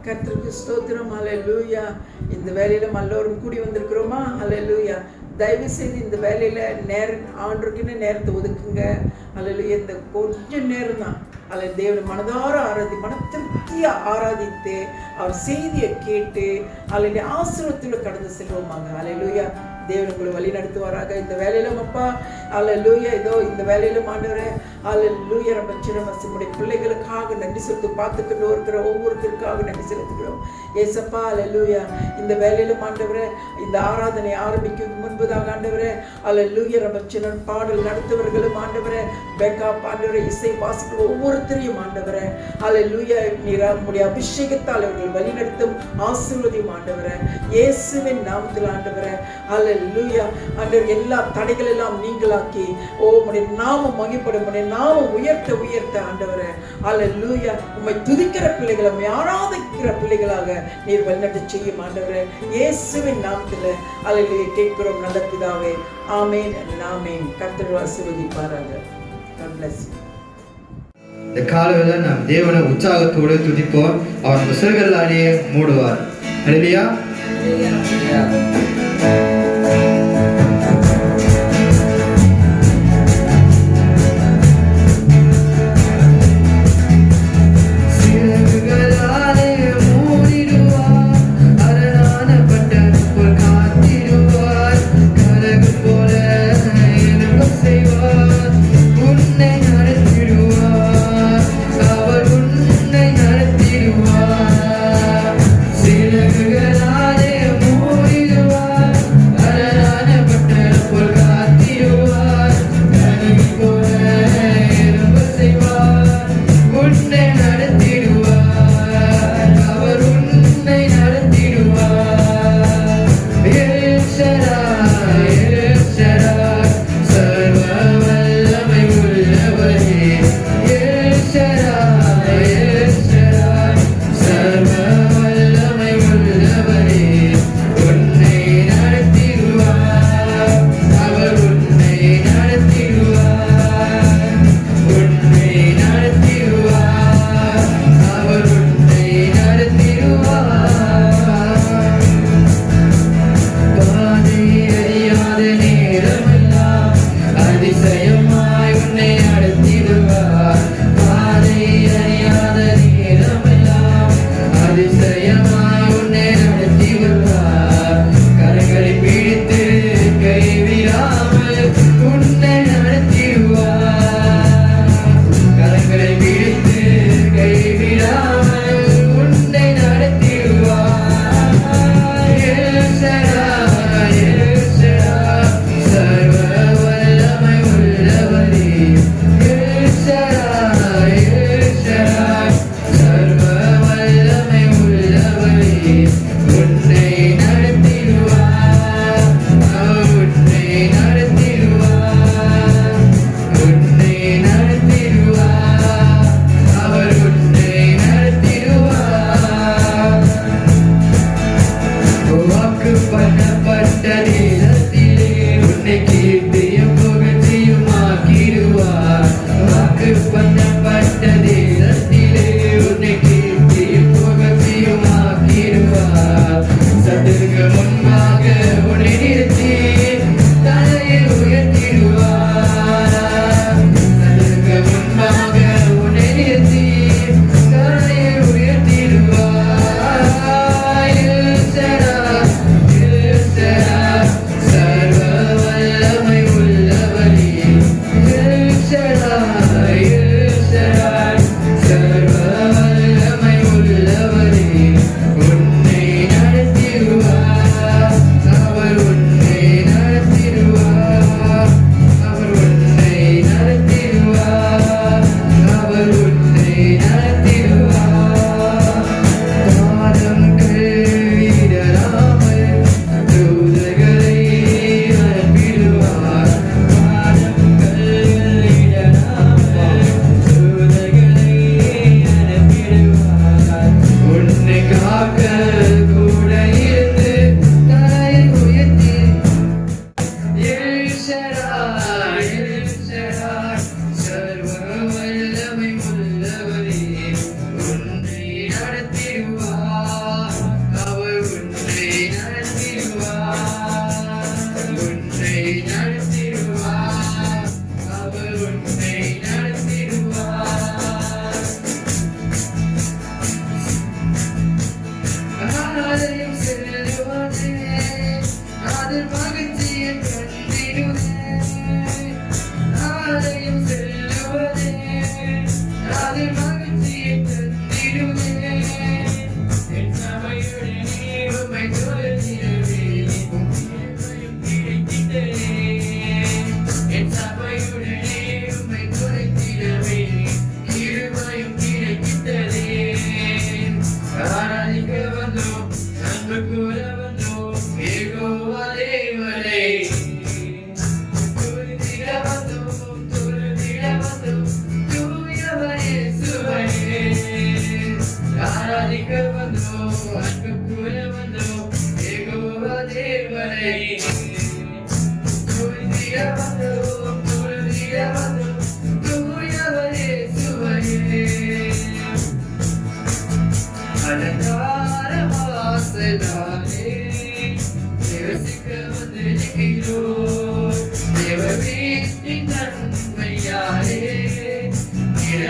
கர்த்தருக்கு ஸ்தோத்திரம். ஹல்லேலூயா. இந்த வேலையில எல்லோரும் கூடி வந்திருக்கிறோமா? ஹல்லேலூயா. தயவு செய்து இந்த வேலையில ஆண்டவருக்குன்னு நேரத்தை ஒதுக்குங்க. ஹல்லேலூயா. இந்த கொஞ்சம் நேரம் தான் தேவனை மனதார மனத்திருப்தியா ஆராதித்து அவர் செய்தியை கேட்டு ஹல்லேலூயா ஆசீர்வாதத்தோட கடந்து செல்வோமாங்க. ஹல்லேலூயா. தேவன் உங்களை வழி நடத்துவாராக. இந்த வேலையிலும் அப்பா ஹல்லேலூயா. இதோ இந்த வேலையிலும் ஆண்டவரே ஹல்லேலூயா. நம்முடைய பிள்ளைகளுக்காக நன்றி செலுத்து பார்த்துக்கிட்டு இருக்கிற ஒவ்வொருத்தருக்காக நன்றி செலுத்துகிறோம் ஏசப்பா. ஹல்லேலூயா. இந்த வேலையிலும் ஆண்டவரே இந்த ஆராதனை ஆரம்பிக்கும் முன்பதாக ஆண்டவரே ஹல்லேலூயா. ரமச்சனன் பாடல் நடத்துவர்களும் ஆண்டவரே பேக்கப் ஆண்டவரே இசை வாசிக்கிற ஒவ்வொருத்தரையும் ஆண்டவரே ஹல்லேலூயா நீர் உம்முடைய அபிஷேகத்தால் அவர்கள் வழிநடத்தும் ஆசீர்வதியும் ஆண்டவரே இயேசுவின் நாமத்தில் ஆண்டவரே ஹல்லேலூயா. ஆண்டவர் எல்லா தடைகள் எல்லாம் நீங்களாக்கி உம்முடைய நாமம் மகிமைப்படும், உம்முடைய நாமம் உயர்த்த ஆண்டவரே ஹல்லேலூயா. உம்மை துதிக்கிற பிள்ளைகளை, உம்மை ஆராதிக்கிற பிள்ளைகளாக நீர் வழிநடத்த செய்யும் ஆண்டவரே இயேசுவின் நாமத்தில் ஹல்லேலூயா கேட்கிறோம் நல்ல பிதாவே. ஆமென் ஆமென். கர்த்தர் ஆசீர்வதிப்பாராக. God bless you. இந்த காலையில நாம் தேவனை உற்சாகத்தோடு துதிப்போம். அவர் முசல்களாலேயே மூடுவார். ஹல்லேலூயா. சிறகுகளாலே மூடிடுவார்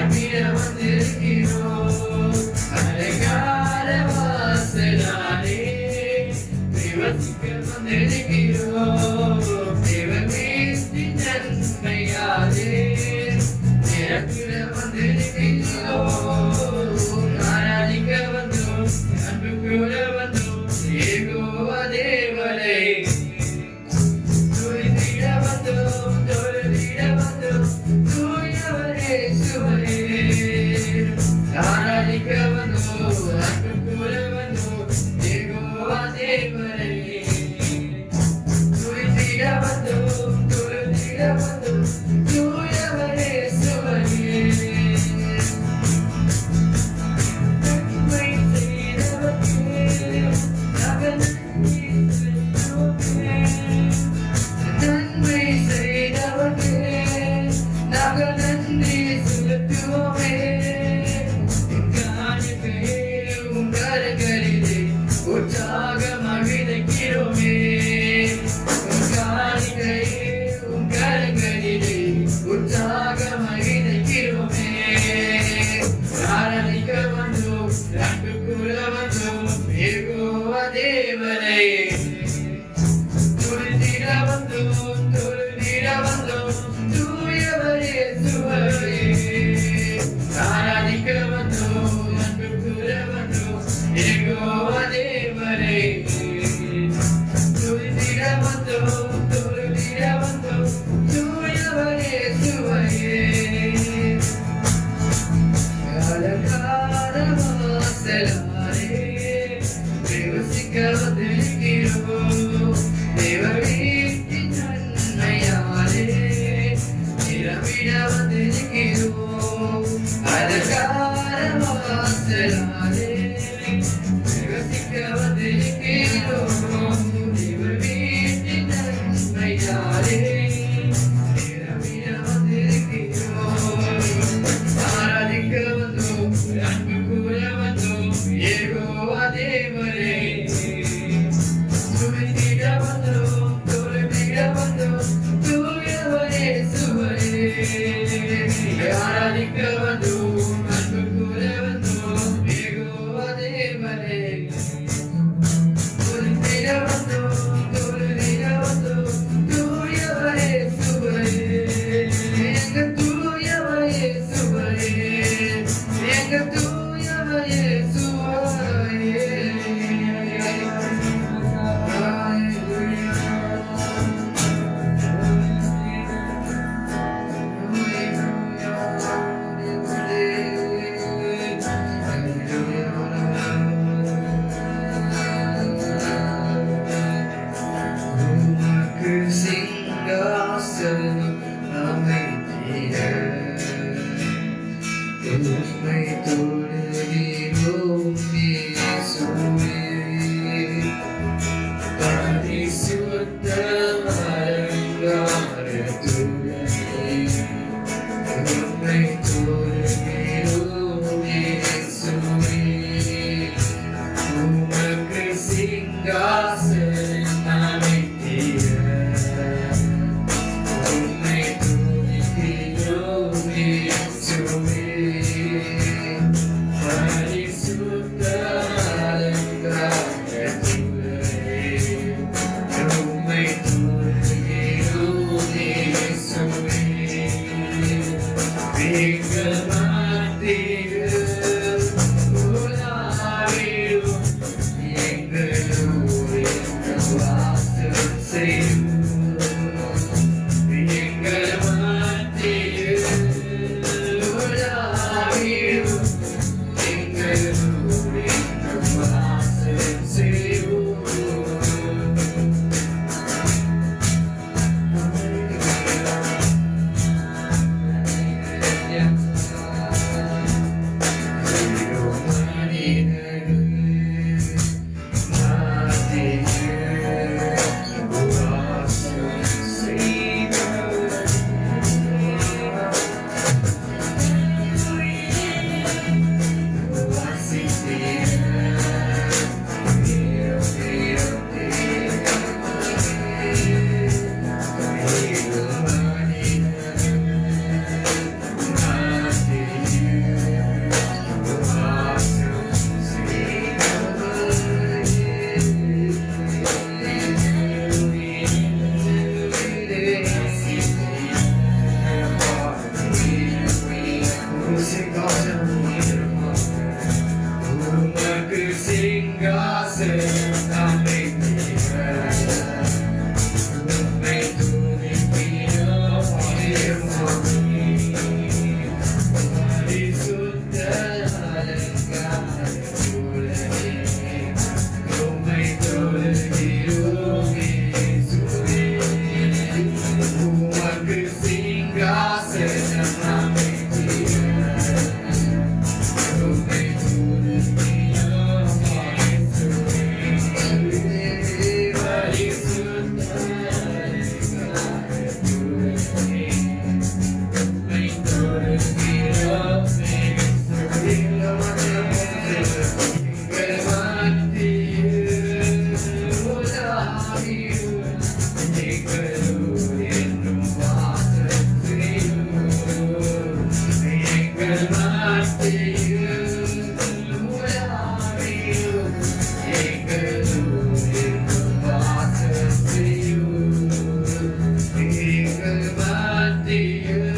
நிரம்பிட வந்திருக்கிறோம். அழகான வாசலாலே தேவசிக்க வந்திருக்கிறோம். தேவமேற்றின் நன்மையாலே நிரம்பிட வந்திருக்கிறோம். ஆராதிக்க வந்தோம், அன்பு கூற வந்தோம், யெகோவா தேவனை துதித்திட வந்தோம், தொழுதிட வந்தோம், தூயவரே சுவரே. ஆராதிக்க வந்தோம், அன்பு கூற வந்தோம், யெகோவா தேவனை துதித்திட வந்தோம், தொழுதிட வந்தோம், தூயவரே சுவரே. நன்மை செய்தவர்க்கே நாங்கள் நன்றி செலுத்துவோமே. காணிக்கையே உம் கரங்களிலே உற்சாகமாக விதைக்கிறோமே. காணிக்கையே உம் கரங்களிலே உற்சாகமாக விதைக்கிறோமே. ஆராதிக்க வந்தோம், அன்பு கூற வந்தோம், யெகோவா தேவனை துதித்திட வந்தோம், தொழுதிட வந்தோம், தூயவரே சுவரே. ஆராதிக்க வந்தோம், அன்பு கூற வந்தோம், யெகோவா தேவனை துதித்திட வந்தோம், தொழுதிட வந்தோம், தூயவரே சுவரே. அழகான வாசலாலே தேவசிக்க வந்திருக்கிறோம். தேவமேற்றின் நன்மையாலே நிரம்பிட வந்திருக்கிறோம். அழகான வாசலாலே தேவசிக்க வந்திருக்கிறோம். தேவமேற்றின் நன்மையாலே நிரம்பிட வந்திருக்கிறோம். ஆராதிக்க வந்தோம், அன்பு கூற வந்தோம், யெகோவா தேவனை துதித்திட வந்தோம், தொழுதிட வந்தோம், தூயவரே சுவரே. ஆராதிக்க வந்தோம், அன்பு கூற வந்தோம், யெகோவா தேவனை துதித்திட வந்தோம், தொழுதிட வந்தோம், தூயவரே சுவரே. எங்க தூயவரே சுவரே, எங்க தூயவரே சுவரே. உமக்கு சிங்காசனம் அமைத்திட உம்மை தொழுகிறோம் இயேசுவே. பரிசுத்த அலங்கார துணையே, உம்மை தொழுகிறோம் இயேசுவே. உமக்கு சிங்காசனம் அமைத்திட உம்மை துதிக்கிறோம் இயேசுவே. உமக்கு சிங்காசனம் அமைத்தீர். உம்மை துதிக்கிறோம் சுவாமி. பரிசுத்த அலங்காரத்துடனே உம்மை தொழுகிறோம் இயேசுவே. உமக்கு சிங்காசனம் அமைத்தீர். உம்மை துதிக்கிறோம் இயேசுவே. பரிசுத்த அலங்காரத்துடனே உம்மை தொழுகிறோம் இயேசுவே. எங்கள் மத்தியில் உலாவிடும் எங்களோடு என்றும் வாசம் செய்யும். எங்கள் மத்தியில் உலாவிடும் எங்களோடு என்றும் வாசம் செய்யும். எங்கள் மத்தியில்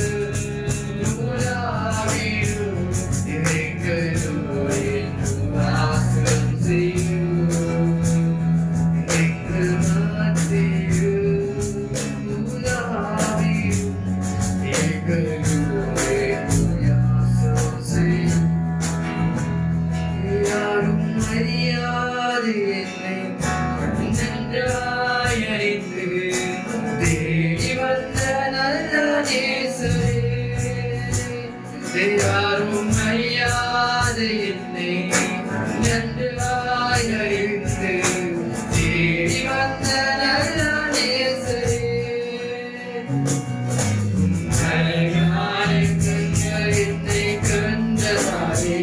உலாவிடும் எங்களோடு என்றும் வாசம் செய்யும். எங்கள் மத்தியில் உலாவிடும் எங்களோடு என்றும் வாசம் செய்யும். யாரும் அறியாது என்னை நன்றாய் அறிந்து தேடி வந்த நல்ல நேசரே. யாரும் அறியாது என்னை நன்றாய் அறிந்து தேடி வந்த நல்ல நேசரே. அழகான கண்கள் என்னை கண்டதாலே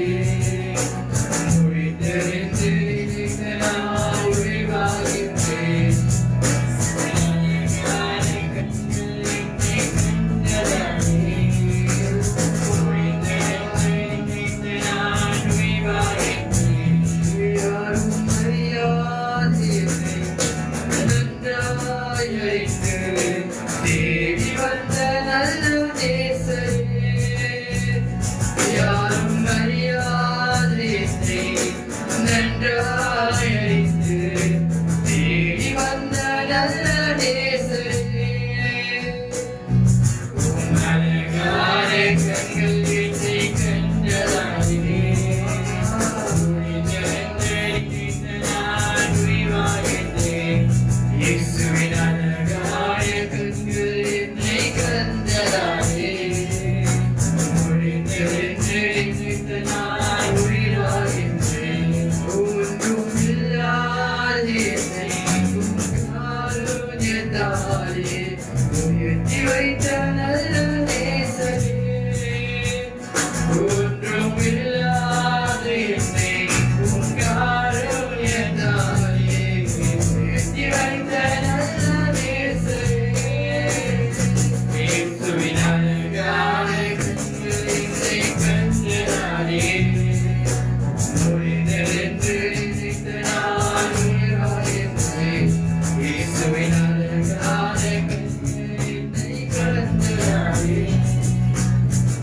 முடிந்தறிந்து நினைத்த நான் உருவாகின்றேன். அழகான கண்கள் என்னை கண்டதாலே முடிந்தறிந்து நினைத்த நான் உருவாகின்றேன். யாரும் அறியாது என்னை நன்றாய் அறிந்து தேடி வந்த நல்ல நேசரே. யாரும் அறியாது என்னை நன்றாய் அறிந்து தேடி வந்த நல்ல நேசரே. உம் அழகான கண்கள் என்னை கண்டதாலே முடிந்தறிந்து நினைத்த நான் உருவாகின்றேன். இயேசுவின் அழகான கண்கள் என்னை கண்டதாலே முடிந்தறிந்து நினைத்த நான் உருவாகின்றேன். ஒன்றும் இல்லாத என்னை உம் காருண்யத்தாலே உயர்த்தி வைத்த நல்ல நேசரே. ஒன்றும் இல்லாத என்னை உம் காருண்யத்தாலே உயர்த்தி வைத்த நல்ல நேசரே. இயேசுவின் அழகான கண்கள் என்னை கண்டதாலே முடிந்ததென்று நினைத்த நான் உருவாகின்றேன். இயேசுவின் அழகான கண்கள் என்னை கண்டதாலே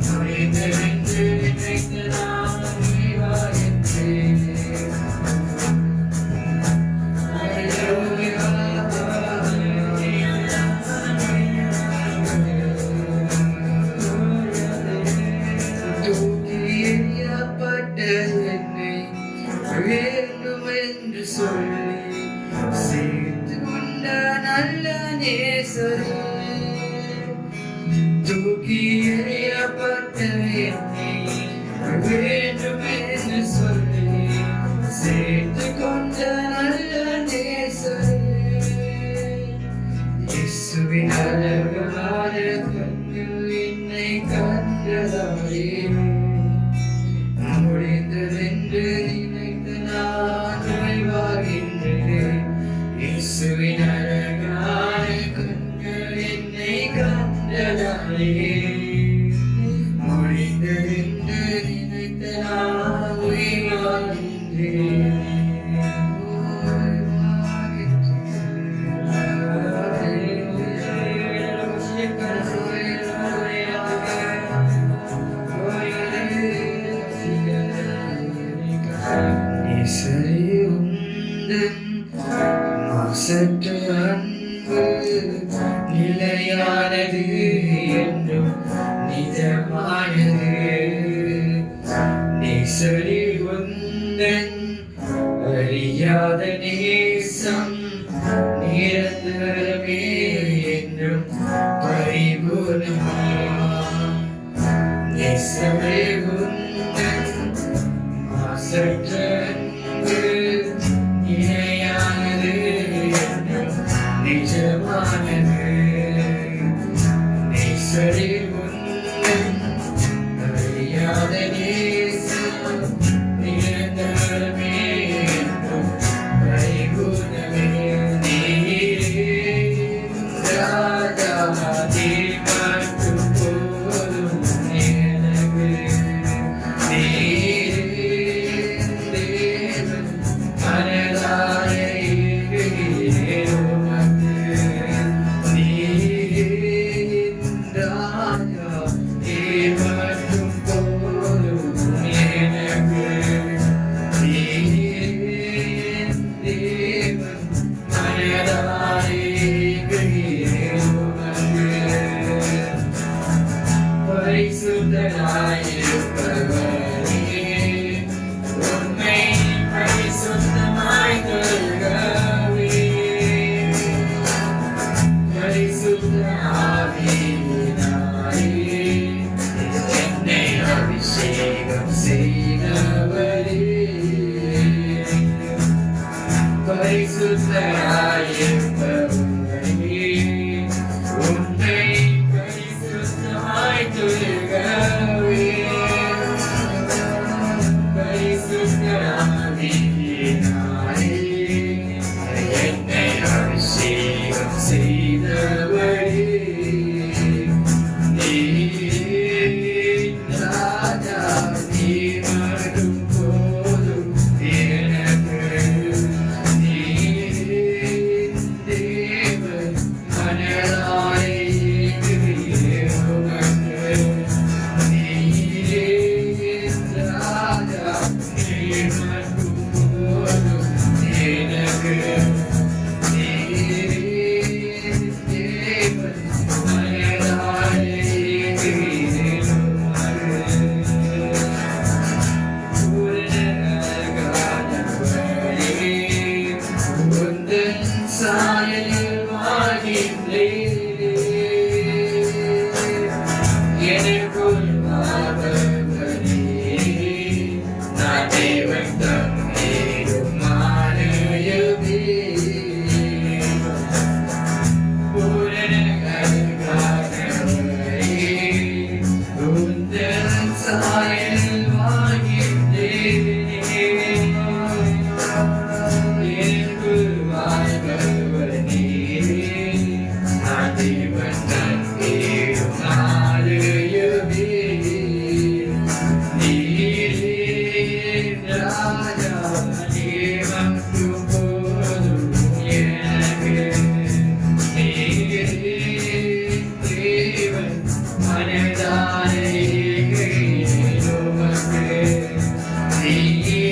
முடிந்ததென்று நினைத்த நான் உருவாகின்றேன். தூக்கி எறியப்பட்ட என்னை வேண்டும் என்று சொல்லி சேர்த்து கொண்ட நல்ல நேசரே. தூக்கி எறியப்பட்ட என்னை வேண்டும் என்று சொல்லி சேர்த்து கொண்ட நல்ல நேசரே. இயேசுவின் அழகான கண்கள் என்னை கண்டதாலே முடிந்ததென்று நினைத்து நான் வாழ்கின்றேன். இயேசுவின் அழகான கண்கள் என்னை கண்டதாலே முடிந்ததென்று நினைத்து சரி உந்தன் மாசற்ற அன்பு நிலையானது என்றும் நிஜமானது. நேசரி உந்தன் அறியாத நேசம் நிரந்தரமே என்றும் பரிபூர்ணமா. நேசரே உந்தன் மாசற்ற அன்பு நிலையானது என்றும் நிஜமானது. நேசரே உந்தன் அறியாத நேசம் நிரந்தரமே என்றும் பரிபூர்ணமே. நீரே ராஜா நீர் மட்டும் போதும் எனக்கு. நீரே தேவன் மனதார ஏங்குகிறேன் உமக்கு. நீரே ராஜா நீர் மட்டும் போதும் எனக்கு. நீரே தேவன் மனதார ஏங்குகிறேன் உமக்கு. பரிசுத்தராயிருப்பவரே உம்மை பரிசுத்தமாய் கொள்கவே. பரிசுத்த ஆவியினாலே என்னை அபிஷேகம் செய்தவரே. பரிசுத்தராயிருப்பவரே உம்மை பரிசுத்தமாய் கொள்கவே. பரிசுத்த ஆவியினாலே என்னை அபிஷேகம் செய்தவரே. நீர் ராஜா நீர் மட்டும் போதும் எனக்கு. நீரே தேவன் மனதார ஏங்குகிறேன் உமக்கு. நீரே ராஜா நீர் மட்டும் போதும் எனக்கு. நீரே தேவன் மனதார ஏங்குகிறேன் உமக்கு. உந்தன் சாயலில் வாழ்கின்றேனே. எனக்குள் வாழ்பவரே நான் தேவன் தம்மேலும் ஆலயமே. பூரண கருணாகரே உந்தன் சாயலில் வாழ்கின்றேனே. எனக்குள் வாழ்பவரே நான் தேவன் தம்மேலும் ஆலயமே. நீரே ராஜா நீர் மட்டும் போதும் எனக்கு. நீரே தேவன் மனதார ஏங்குகிறேன் உமக்கு. நீரே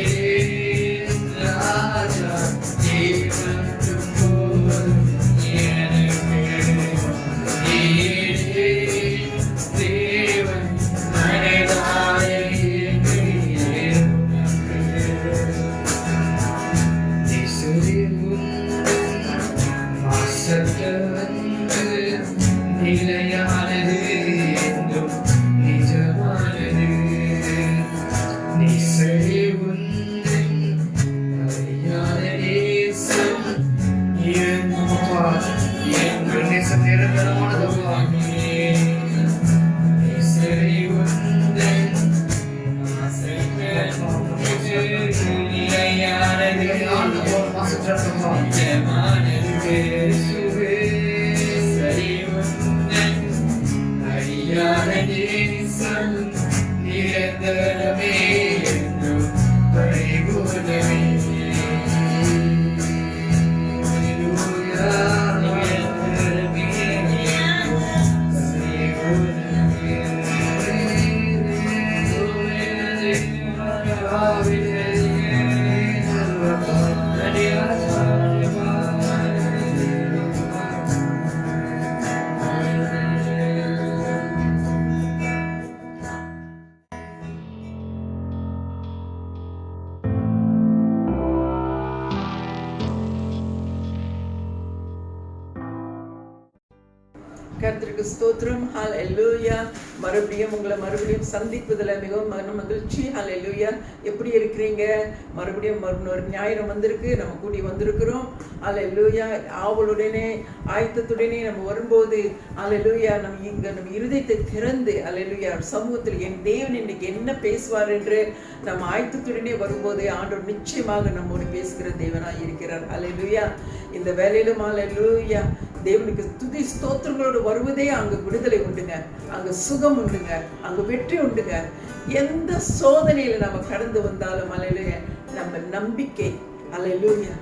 ராஜா நீர் மட்டும் போதும் எனக்கு. நீரே தேவன் மனதார ஏங்குகிறேன் உமக்கு. நேசரே உந்தன் மாசற்ற அன்பு நிலையானது என்றும் நிஜமானது. நேசரே உந்தன் அறியாத நேசம் எங்கள் நேசம் நிரந்தரமானதப்பா. நேசரே உந்தன் மாசற்ற அன்பு நிலையானது நிஜமானது. சரி உந்தன் அறியாத நேசம் நிரந்தரமே என்றும் பரிபூர்ணமே. ஹல்லேலூயா. நிரந்தரமே என்றும் பரிபூர்ணமே. கர்த்தருக்கு ஸ்தோத்திரம். ஹல்லேலூயா. மறுபடியும் சந்திப்பதில் மிகவும் மகிழ்ச்சி. ஹல்லேலூயா. எப்படி இருக்கிறீங்க? மறுபடியும் ஒரு ஞாயிறு வந்திருக்கு, நம்ம கூடி வந்திருக்கிறோம். ஹல்லேலூயா. ஆவலுடனே ஆயத்தத்துடனே நம்ம வரும்போது ஹல்லேலூயா நம்ம இருதயத்தை திறந்து ஹல்லேலூயா சமூகத்தில் என் தேவன் இன்னைக்கு என்ன பேசுவார் என்று நம்ம ஆயத்தத்துடனே வரும்போது ஆண்டவர் நிச்சயமாக நம்மோடு பேசுகிற தேவனாய் இருக்கிறார். ஹல்லேலூயா. இந்த வேலையிலும் ஹல்லேலூயா தேவனுக்கு துதி ஸ்தோத்திரங்களோடு வருவதே அங்கு விடுதலை உண்டுங்க, அங்கு சுகம் உண்டுங்க, அங்கு வெற்றி உண்டுங்க. எந்த சோதனையில நம்ம கடந்து வந்தாலும் ஹல்லேலூயா நம்ம நம்பிக்கை ஹல்லேலூயா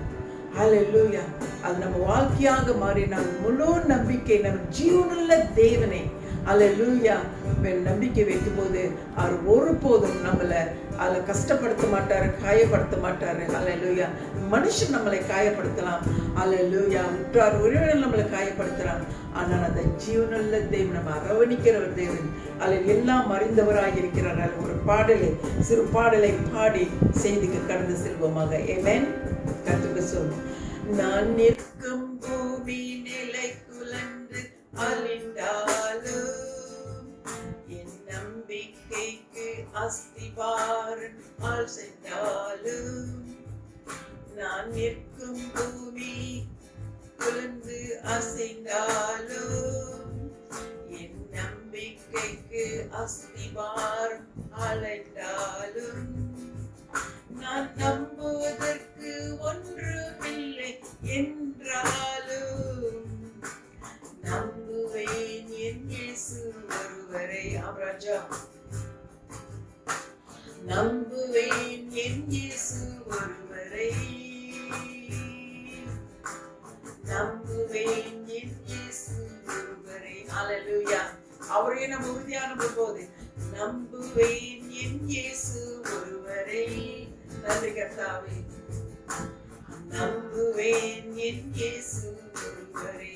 ஹல்லேலூயா அது நம்ம வாழ்க்கையாக மாறினால் முழு நம்பிக்கை நம்ம ஜீவனுள்ள தேவனை ஹல்லேலூயா நம்பிக்கை வைக்கும் போது அவர் ஒருபோதும் நம்மளை அதில் கஷ்டப்படுத்த மாட்டாரு, காயப்படுத்த மாட்டாரு. ஹல்லேலூயா. மனுஷன் நம்மளை காயப்படுத்தலாம், ஹல்லேலூயா உற்றார் உறவினர் நம்மளை காயப்படுத்தலாம். ஆனால் அந்த ஜீவனுள்ள தேவன் நம்ம அரவணிக்கிற ஒரு தேவன் அதில் எல்லாம் அறிந்தவராக இருக்கிறார். ஒரு பாடலை சிறு பாடலை பாடி செய்திக்கு கடந்து செல்வோமாக. ஆமென். கர்த்தருக்கு சொல்லும். நான் நிற்கும் பூமி நிலை குலந்து அழிந்தாலும் என் நம்பிக்கைக்கு அஸ்திபாரம் அசைந்தாலும் நான் நிற்கும் பூமி குலந்து அசைந்தாலும் என் நம்பிக்கைக்கு அஸ்திபாரம் அலைந்தாலும் நான் நம்புவதற்கு ஒன்றுமில்லை என்றாலும் நம்புவேன் என் இயேசு ஒருவரை. ராஜா நம்புவேன் என் இயேசு ஒருவரை, நம்புவேன் என் இயேசு ஒருவரை. ஹல்லேலூயா. அவரே நம்ம உறுதியா நம்பும்போது நம்புவேன் என் இயேசு ஒருவரை. நன்றி கர்த்தாவே. நம்புவேன் என் இயேசு ஒருவரை.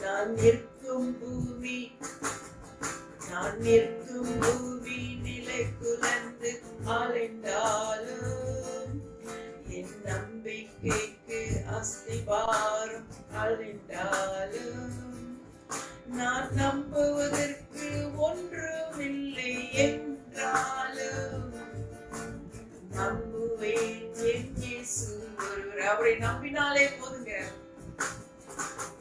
நான் நிற்கும் பூமி நிலை குலந்து அலைந்தாலும் என் நம்பிக்கைக்கு அஸ்திபாரம் அலைந்தாலும் நான் நம்புவதற்கு ஒன்றுமில்லை என்றாலும் நம்புவேன் என் இயேசு ஒருவர். அவரை நம்பினாலே போதுங்க.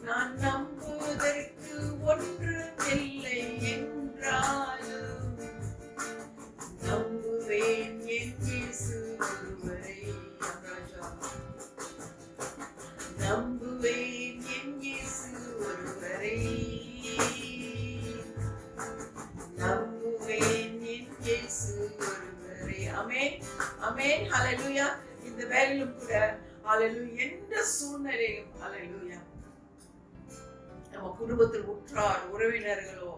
நான் நம்புவதற்கு ஒன்றுமில்லை என்றாலும் நம்புவேன் என் இயேசு ஒருவரை. நம்புவேன் என் இயேசு ஒருவரை, நம்புவேன் என் இயேசு ஒருவரை. ஆமென் ஆமென். ஹல்லேலூயா. இந்த வேளையிலும் கூட ஹல்லேலூயா எந்த சூழ்நிலையிலும் ஹல்லேலூயா நம்ம குடும்பத்தில் உற்றார் உறவினர்களோ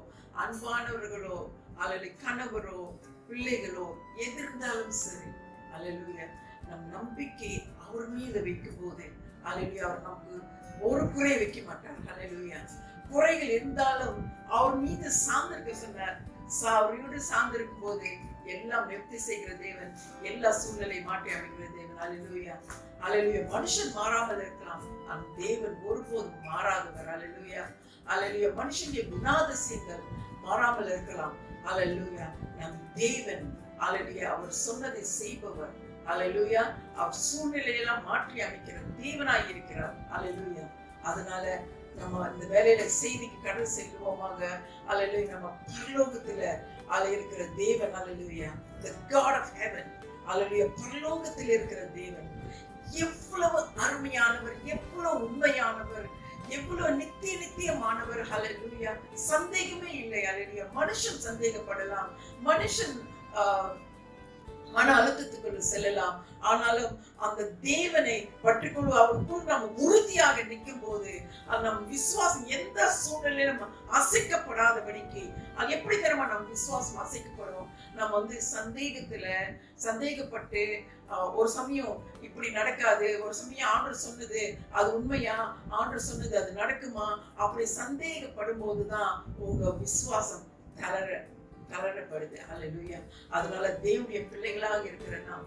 அன்பானவர்களோ அல்லது கணவரோ பிள்ளைகளோ எதிர்ந்தாலும் சரி ஹல்லேலூயா நம் நம்பிக்கை அவர் மீது வைக்கும் போது ஹல்லேலூயா அவர் நமக்கு ஒரு குறை வைக்க மாட்டார். ஹல்லேலூயா. குறைகள் இருந்தாலும் அவர் மீது சார்ந்திருக்க சொன்னார். அவரோடு சார்ந்திருக்கும் போது எல்லாம் நிவர்த்தி செய்கிற தேவன், எல்லா சூழ்நிலை மாற்றி அமைக்கிற தேவன். ஹல்லேலூயா ஹல்லேலூயா. மனுஷன் மாறாமல் இருக்கலாம், அந்த தேவன் ஒருபோதும் மாறாதவர். ஹல்லேலூயா ஹல்லேலூயா. மனுஷனுடைய குணாதிசயங்கள் மாறாமல் இருக்கலாம், ஹல்லேலூயா நம் தேவன் ஹல்லேலூயா அவர் சொன்னதை செய்பவர். ஹல்லேலூயா. அவர் சூழ்நிலையெல்லாம் மாற்றி அமைக்கிற தேவனாய் இருக்கிறார். ஹல்லேலூயா. அதனால நம்ம இந்த வேலையில செய்திக்கு கடந்து செல்வோமாக. ஹல்லேலூயா. நம்ம பரலோகத்துல இருக்கிற தேவன் ஹல்லேலூயா the God of heaven ஹல்லேலூயா பரலோகத்தில் இருக்கிற தேவன் எவ்வளவு அருமையானவர், எவ்வளவு உண்மையானவர், எவ்வளவு நித்தியமானவர். ஹல்லேலூயா. சந்தேகமே இல்லை. ஹல்லேலூயா. மனுஷன் சந்தேகப்படலாம், மனுஷன் மன அழுத்தத்துக்குள்ள செல்லலாம், ஆனாலும் அந்த தேவனை பற்றிக்கொள்ள அவருக்குள் நம்ம உறுதியாக நிற்கும் போது நம் விசுவாசம் எந்த சூழ்நிலையில நம்ம அசைக்கப்படாதபடிக்கு அது எப்படி தெரியுமா நம்ம விசுவாசம் அசைக்கப்படும். நம்ம சந்தேகப்பட்டு ஒரு சமயம் இப்படி நடக்காது, ஒரு சமயம் ஆண்டவர் சொன்னது அது உண்மையா, ஆண்டவர் சொன்னது அது நடக்குமா, அப்படி சந்தேகப்படும் போதுதான் உங்க விசுவாசம் தளரப்படுது. ஹல்லேலூயா. அதனால தேவனுடைய பிள்ளைகளாக இருக்கிற நாம்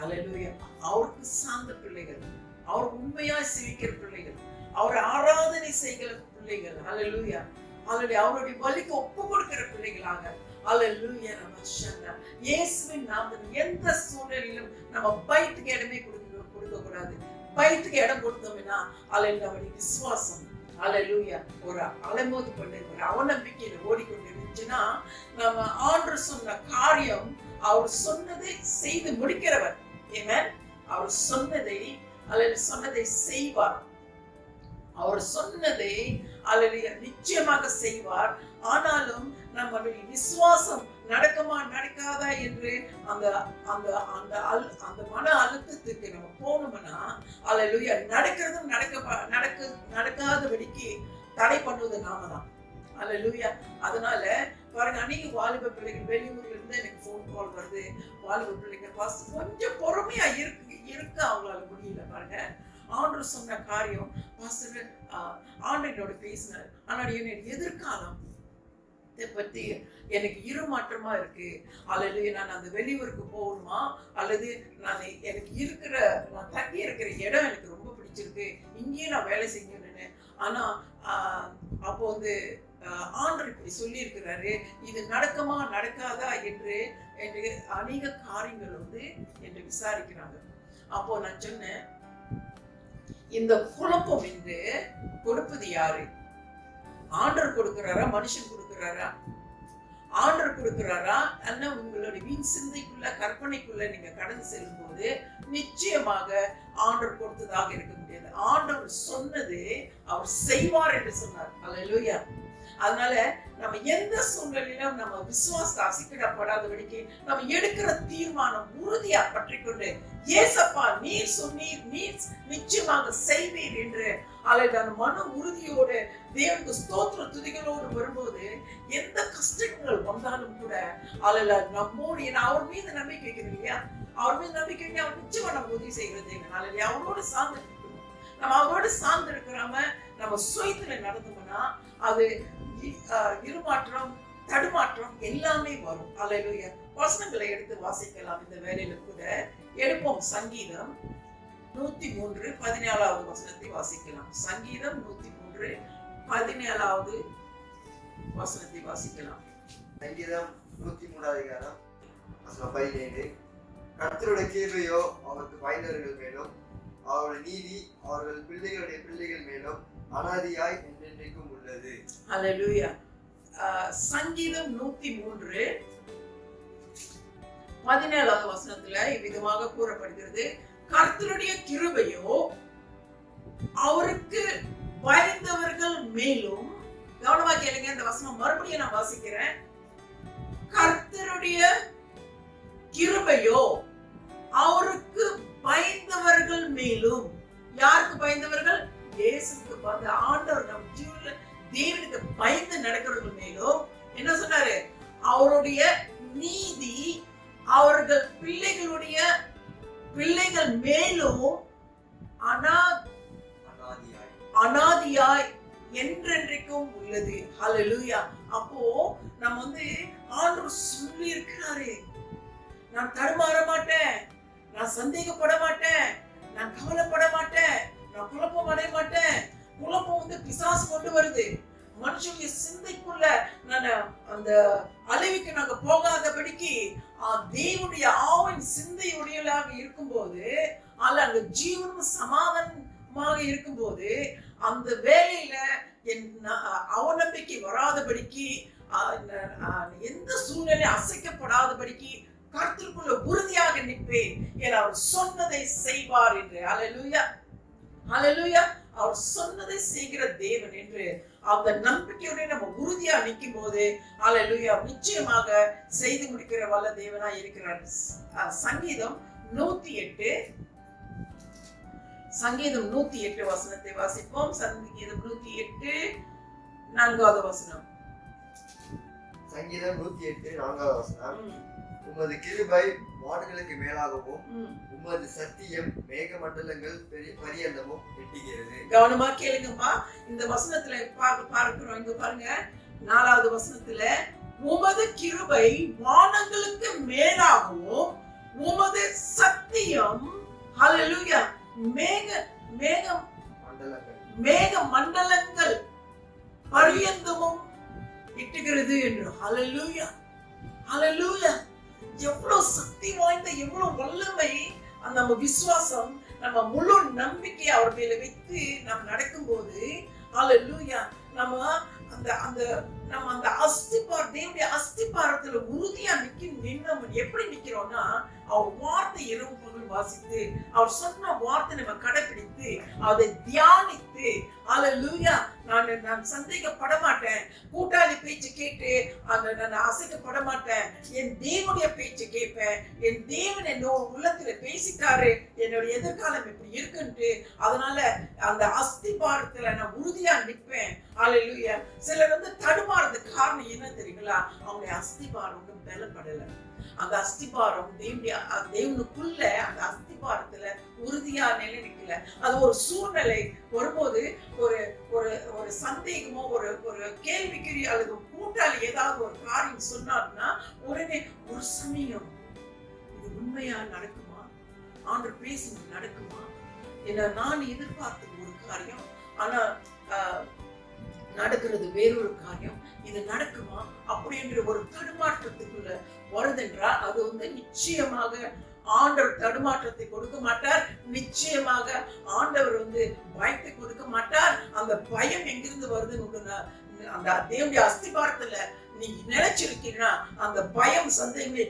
ஹல்லேலூயா அவருக்கு சார்ந்த பிள்ளைகள், அவர் உண்மையா சேவிக்கிற பிள்ளைகள், அவர் ஆராதனை செய்கிற பிள்ளைகள். ஹல்லேலூயா. ஹல்லேலூயா. அவருடைய பலிக்கு ஒப்பு கொடுக்கிற பிள்ளைகளாக. ஹல்லேலூயா. நம்ம இயேசுவின் நாமத்தில் எந்த சூழ்நிலையிலும் நம்ம பயத்துக்கு இடமே கொடுக்க கூடாது. பயத்துக்கு இடம் கொடுத்தோம்னா ஹல்லேலூயா, நம்முடைய விசுவாசம் ஹல்லேலூயா ஒரு அலைமோது கொண்டு ஒரு அவநம்பிக்கையில ஓடிக்கொண்டு இருந்துச்சுன்னா, நம்ம ஆண்டவர் சொன்ன காரியம், அவர் சொன்னதை செய்து முடிக்கிறவர். ஆமென். அவர் சொன்னதை சொன்னதை செய்வார். அவர் சொன்னதை நிச்சயமாக செய்வார். ஆனாலும் நம்மளுடைய விசுவாசம் நடக்குமா நடக்காதா என்று அந்த அந்த அந்த அந்த மன அழுத்தத்துக்கு நம்ம போனோம்னா அல்லேலூயா நடக்கிறதும் நடக்காதபடிக்கு தடை பண்ணுவது நாம தான். அல்லேலூயா. அதனால பாருங்க, அநேக வாலிப பிள்ளைகள் வெளியூர்ல இருந்து எனக்கு போன் கால் வருது. வாலிப பிள்ளைங்க கொஞ்சம் பொறுமையா இருக்க அவங்களால முடியல. பாருங்க, ஆண்டவர் சொன்ன காரியம் பாஸ்டர் ஆண்டவரோட பேசினார், ஆனால் என்னுடைய எதிர்காலம் பத்தி எனக்கு இருமாற்றமா இருக்கு. அல்லது நான் அந்த வெளியூருக்கு போகணுமா, அல்லது நான் தங்கி இருக்கிற இடம் எனக்கு ரொம்ப பிடிச்சிருக்கு, இங்கேயே நான் வேலை செய்யணும்னு. ஆனா அப்போ வந்து ஆண்டவர் இப்படி சொல்லி இருக்கிறாரு, இது நடக்குமா நடக்காதா என்று அநேக காரியங்கள் வந்து என்று விசாரிக்கிறாங்க. அப்போ நான் சொன்னேன், இந்த குழப்பம் என்று கொடுப்பது யாரு? ஆண்டவர் கொடுக்கிறாரா, மனுஷன் கொடுக்கிறாரா? ஆண்டவர் கொடுக்கிறாரா? அல்ல உங்களுடைய வீண் சிந்தைக்குள்ள கற்பனைக்குள்ள நீங்க கடந்து செல்லும் போது நிச்சயமாக ஆண்டவர் கொடுத்ததாக இருக்க முடியாது. ஆண்டவர் சொன்னது அவர் செய்வார் என்று சொன்னார். அல்லேலூயா. அதனால நம்ம எந்த சூழ்நிலையிலும் நம்ம விசுவாசத்தை அசைக்கிடப்படாதபடிக்கு நம்ம எடுக்கிற தீர்மானம் உறுதியா பற்றிக்கொண்டு, ஏசப்பா நீர் சொன்னீர், நீர் நிச்சயமாக செய்வீர் என்று அல்லது மன உறுதியோடு தேவனுக்கு ஸ்தோத்திர துதிகளோடு வரும்போது எந்த கஷ்டங்கள் வந்தாலும் கூட அல்ல நம்மோடு அவர் மீது நம்பிக்கை வைக்கணும் இல்லையா? அவர் மீது நம்பிக்கை வைக்க அவர் நிச்சயமா நம்ம உதவி செய்கிறது. அல்ல அவரோடு சார்ந்து இருக்கணும். நம்ம அவரோடு சார்ந்து இருக்கிறாம நம்ம சுயத்துல நடந்தோம்னா அது இருமாற்றம், தடுமாற்றம் எல்லாமே வரும். அல்லேலூயா. வசனங்களை எடுத்து வாசிக்கலாம். இந்த வேளையில கூட எடுப்போம். சங்கீதம் 103:14 வசனத்தை வாசிக்கலாம். சங்கீதம் 103:14 வசனத்தை வாசிக்கலாம். சங்கீதம் 103 வசனம் 17. கர்த்தருடைய கிருபையோ அவருக்கு பயந்தவர்கள் மேலும், அவருடைய நீதி அவர்கள் பிள்ளைகளுடைய பிள்ளைகள் மேலும் அனாதியாய் என்றென்றைக்கும் உள்ளது. அல்லேலூயா. சங்கீதம் 103:17 வசனத்துல இவ்விதமாக கூறப்படுகிறது, கர்த்தருடைய கிருபையோ அவருக்கு பயந்தவர்கள் மேலும். கவனமா கேளுங்க, இந்த வசனம் மறுபடியும் நான் வாசிக்கிறேன். கர்த்தருடைய கிருபையோ அவருக்கு பயந்தவர்கள் மேலும். யாருக்கு பயந்தவர்கள்? இயேசுவுக்கு பயந்த ஆண்டவர், நம் ஜீவன்ல தேவனுக்கு பயந்து நடக்கிறவர்கள் மேலும் என்ன சொன்னாரு? அவருடைய நீதி அவர்கள் பிள்ளைகளுடைய பிள்ளைகள் மேலும் அனாதியாய் என்றென்றைக்கும் உள்ளது. ஹல்லேலூயா. அப்போ நம்ம வந்து ஆண்டவர் சொல்லி இருக்கிறாரு, நான் தடுமாற மாட்டேன், நான் சந்தேகப்பட மாட்டேன், நான் கவலைப்பட மாட்டேன், நான் குழப்பம் அடைய மாட்டேன். குழப்பம் வந்து பிசாசு கொண்டு வருது. மனுஷனுடைய சிந்தைக்குள்ள நான் அந்த அழிவுக்கு நாங்க போகாதபடிக்கு தேவனுடைய ஆவின் சிந்தையுடையலாக இருக்கும்போது, அல்ல அந்த ஜீவனும் சமாதானமாக இருக்கும்போது, அந்த வேலையில அவநம்பிக்கை வராதபடிக்கு, எந்த சூழ்நிலை அசைக்கப்படாதபடிக்கு கர்த்தருக்குள்ள உறுதியாக நிற்பேன். ஏன்னா அவர் சொன்னதை செய்வார் என்று. அல்லேலூயா. அல்லேலூயா. அவர் சொன்னதை செய்கிற தேவன் என்று அந்த நம்பிக்கையோட நம்ம உறுதியா நிற்கும் போது அல்லேலூயா நிச்சயமாக செய்து முடிக்கிற வல்ல தேவனா இருக்கிறார். சங்கீதம் 108 வசனத்தை வாசிப்போம். சங்கீதம் 108:4 வசனம். சங்கீதம் 108:4 வசனம். உமது கிருபை வானங்களுக்கு மேலாகவும், உமது சத்தியம் மேக மண்டலங்கள் பரியந்தமும் எட்டுகிறது. கவனமா கேளுங்கப்பா. இந்த வசனத்துல பார்க்கிறோம். இங்க பாருங்க, 4வது வசனத்துல உமது கிருபை வானங்களுக்கு மேலாகவும், உமது சத்தியம் ஹல்லேலூயா மேக மேகம் மண்டலங்கள் மேக மண்டலங்கள் பரியந்தமும் இட்டுகிறது என்று. ஹல்லேலூயா, ஹல்லேலூயா. எவ்வளவு சக்தி வாய்ந்த, எவ்வளவு வல்லமை அந்த நம்ம விசுவாசம், நம்ம முழு நம்பிக்கை அவர் மேல வைத்து நாம் நடக்கும்போது, ஹல்லேலூயா, நம்ம அந்த அந்த நம்ம அந்த தேவனுடைய அஸ்திபாரத்துல உறுதியா நின்று எப்படி நிக்கிறோம்னா, அவர் வார்த்தை இரவு பகல் வாசித்து, அவர் சொன்ன வார்த்தை நம்ம கடைபிடித்து, அதை தியானித்து, ஹல்லேலூயா, நான் சந்தேகப்பட மாட்டேன், கூட்டாளி பேச்சு கேட்டு நான் அசைக்கப்பட மாட்டேன், என் தேவனுடைய பேச்சு கேட்பேன், என் தேவன் என்னோட உள்ளத்துல பேசிட்டாரு, என்னுடைய எதிர்காலம் இப்படி இருக்குன்ட்டு, அதனால அந்த அஸ்திபாரத்துல நான் உறுதியா நிற்பேன். ஹல்லேலூயா. சிலர் தடுமாறதுக்கு காரணம் என்ன தெரியுங்களா? அவங்களுடைய அஸ்திபாரம் பலப்படல. அந்த அஸ்திபாரம் தேவனுக்குள்ள அந்த அஸ்திபாரத்துல உறுதியா நிலை நிக்கல. அது ஒரு சூழ்நிலை வரும்போது, ஒரு ஒரு ஒரு சந்தேகமோ, ஒரு ஒரு கேள்விக்குறி அல்லது கூட்டாளி ஏதாவது ஒரு காரியம் சொன்னார்னா, உடனே ஒரு சமயம் இது உண்மையா நடக்குமா, ஆண்டவர் பேசுறது நடக்குமா, என்ன நான் எதிர்பார்த்த ஒரு காரியம் ஆனா நடக்கிறது வேறொரு காரியம், இது நடக்குமா அப்படின்ற ஒரு தடுமாற்றத்துக்குள்ள வருதென்றால், அது நிச்சயமாக ஆண்டவர் தடுமாற்றத்தை கொடுக்க மாட்டார். நிச்சயமாக ஆண்டவர் பயத்தை கொடுக்க மாட்டார். அந்த பயம் எங்கிருந்து வருதுன்னு அந்த தேவனுடைய அஸ்திபாரத்துல நீங்க நினைச்சிருக்கீங்கன்னா, அந்த பயம் சந்தேகமே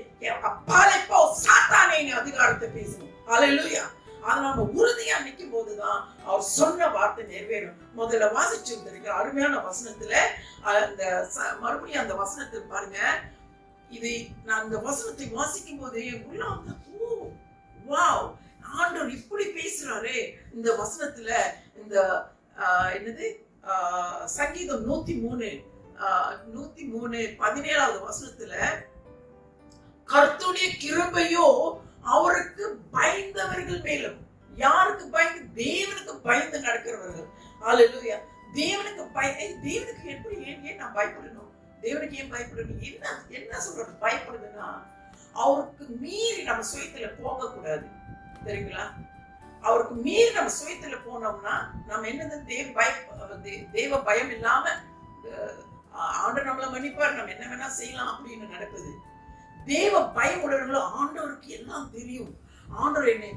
அப்பாலே போ சாத்தானே அதிகாரத்தை பேசணும். ஹல்லேலூயா. அதை நம்ம உறுதியா நிற்கும் போதுதான் அவர் சொன்ன வார்த்தை நிறைவேறும். முதல்ல வாசிச்சிருந்திருக்க அருமையான வசனத்துல அந்த மறுபடியும் அந்த வசனத்தை பாருங்க. இது நான் இந்த வசனத்தை வாசிக்கும் போது உள்ள வாவ், ஆண்டவர் இப்படி பேசுறாரு இந்த வசனத்துல. இந்த என்னது சங்கீதம் 103:17 வசனத்துல, கர்த்தருடைய கிருபையோ அவருக்கு பயந்தவர்கள் மேலும். யாருக்கு பயந்து? தேவனுக்கு பயந்து நடக்கிறவர்கள். ஹல்லேலூயா. தேவனுக்கு தேவனுக்கு எப்படி ஏன் நான் பயப்படணும்? தேவனுக்கு ஏன் பயப்படணும்? என்ன சொல்றது பயப்படுதுன்னா, அவருக்கு மீறி நம்ம சுயத்துல போக கூடாது. தெரியுங்களா? அவருக்கு மீறி நம்ம சுயத்துல போனோம்னா நம்ம என்னது தேவ பயம் இல்லாம ஆண்டவர் நம்மள மன்னிப்பார், நம்ம என்ன வேணா செய்யலாம் அப்படின்னு நடக்குது. தேவ பயம் உடையவர்களோ ஆண்டவருக்கு எல்லாம் தெரியும். ஆண்டவர் என்னை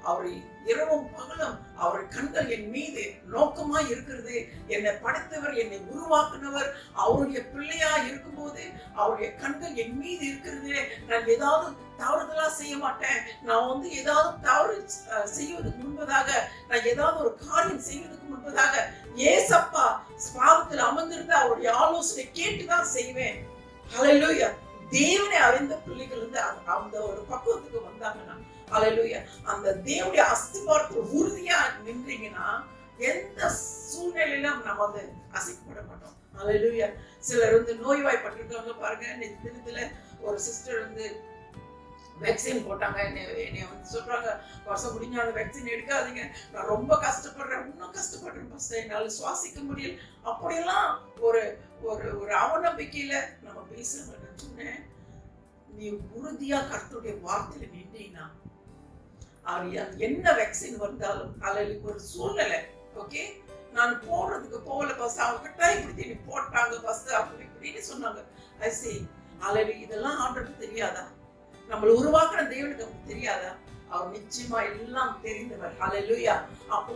அவர் இரவும் பகலும் அவர் கண்கள் என் மீது நோக்கமா இருக்கிறது. என்னை படைத்தவர், என்னை உருவாக்குனவர், அவருடைய பிள்ளையா இருக்கும்போது அவருடைய கண்கள் என் மீது இருக்கிறது. நான் ஏதாவது தவறுதலா செய்ய மாட்டேன். நான் ஏதாவது தவறு செய்வதற்கு முன்பதாக, நான் ஏதாவது ஒரு காரியம் செய்வதற்கு முன்பதாக ஏசப்பா பாதத்தில் அமர்ந்திருந்து அவருடைய ஆலோசனை கேட்டுதான் செய்வேன். ஹல்லேலூயா. தேவனை அறிந்த பிள்ளைகள் அந்த ஒரு பக்குவத்துக்கு வந்தாங்கன்னா, ஹல்லேலூயா, அந்த தேவனுடைய அஸ்திபாரத்தில் உறுதியா நின்றீங்கன்னா எந்த சூழ்நிலையிலும் நம்ம அசைக்கப்பட மாட்டோம். ஹல்லேலூயா. சிலர் நோய்வாய்ப்பட்டிருக்காங்க பாருங்க. தினத்துல ஒரு சிஸ்டர் வேக்சின் போட்டாங்க. என்னை சொல்றாங்க, வருஷம் முடிஞ்ச அந்த வேக்சின் எடுக்காதீங்க, நான் ரொம்ப கஷ்டப்படுறேன், இன்னும் கஷ்டப்படுறேன் பஸ்ட், என்னால சுவாசிக்க முடியல. அப்படியெல்லாம் ஒரு ஒரு ஒரு அவநம்பிக்கையில நம்ம பேசுறோம். சொன்னேன், நீ உறுதியா கர்த்தருடைய வார்த்தையில நின்றீங்கன்னா, என்ன வேக்சின் வந்தாலும் அல்லது ஒரு சூழ்நிலை, ஓகே, நான் போடுறதுக்கு போகல பஸ், அவங்க கட்டாயப்படுத்தி நீ போட்டாங்க பஸ் அப்படி இப்படின்னு சொன்னாங்க. அல்லது இதெல்லாம் ஆண்டருக்கு தெரியாதா? நம்மளை உருவாக்குற தேவனுக்கு தெரியாதா? அவர் நிச்சயமா எல்லாம் தெரிந்தவர். ஹல்லேலூயா. அப்போ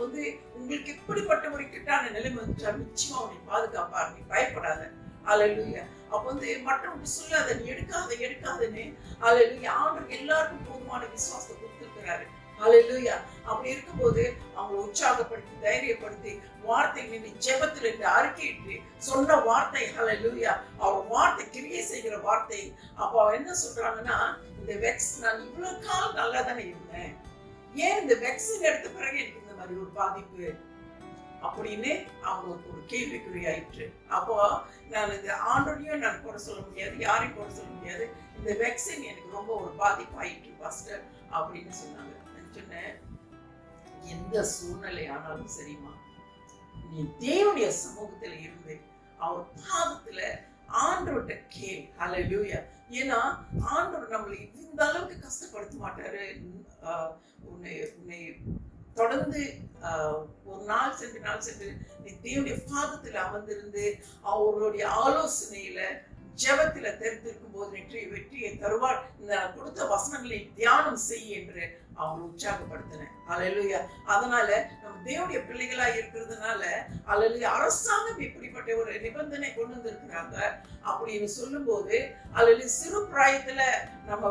உங்களுக்கு எப்படிப்பட்ட ஒரு கிட்டான நிலைமை வந்துச்சா நிச்சயமா உன்னை பாதுகாப்பார், நீ பயப்படாத. ஹல்லேலூயா. அப்போ மற்றவங்களுக்கு சொல்லாத, நீ எடுக்காதன்னு. ஹல்லேலூயா. ஆண்டவர் எல்லாருக்கும் போதுமான விசுவாசத்தை கொடுத்திருக்கிறாரு. ஹல்லேலூயா. அப்படி இருக்கும்போது அவங்களை உற்சாகப்படுத்தி, தைரியப்படுத்தி, வார்த்தை நின்று ஜெபத்தில் இருந்து அறிக்கையிட்டு சொன்ன வார்த்தை, ஹல்லேலூயா, அவர் வார்த்தை கிரியை செய்கிற வார்த்தை. அப்போ அவர் என்ன சொல்றாங்கன்னா, இந்த வேக்சின் நான் இவ்வளவு காலம் நல்லா தானே இருந்தேன், ஏன் இந்த வேக்சின் எடுத்த பிறகு எனக்கு இந்த மாதிரி ஒரு பாதிப்பு அப்படின்னு அவங்களுக்கு ஒரு கேள்விக்குறி ஆயிற்று. அப்போ நான் இந்த ஆண்டோடையும் நான் கூட சொல்ல முடியாது, யாரையும் கூட சொல்ல முடியாது, இந்த வேக்சின் எனக்கு ரொம்ப ஒரு பாதிப்பு ஆயிற்று பாஸ்டர் அப்படின்னு சொன்னாங்க. நான் சொன்னேன், எந்த சூழ்நிலை ஆனாலும் சரிமா, நீ தேவனுடைய சமூகத்துல இருந்து அவர் பாதத்துல ஆண்டவர்கிட்ட கேள். ஹல்லேலூயா. ஏன்னா ஆண்டவர் நம்மளை இந்த இந்த அளவுக்கு கஷ்டப்படுத்த மாட்டாரு. உன்னை உன்னை தொடர்ந்து ஒரு நாள் சென்று நீ தேவனுடைய பாதத்தில் அமர்ந்திருந்து அவருடைய ஆலோசனையில ஜெபத்துல தெரிந்திருக்கும் போது வெற்றியை தருவார். இந்த கொடுத்த வசனங்களை தியானம் செய் என்று அவங்க உற்சாகப்படுத்தினேன். அல்லேலூயா. அதனால நம்ம தேவனுடைய பிள்ளைகளா இருக்கிறதுனால அல்லேலூயா அரசாங்கம் இப்படிப்பட்ட ஒரு நிபந்தனை கொண்டு வந்திருக்கிறாங்க அப்படின்னு சொல்லும் போது அல்லேலூயா சிறு பிராயத்துல நம்ம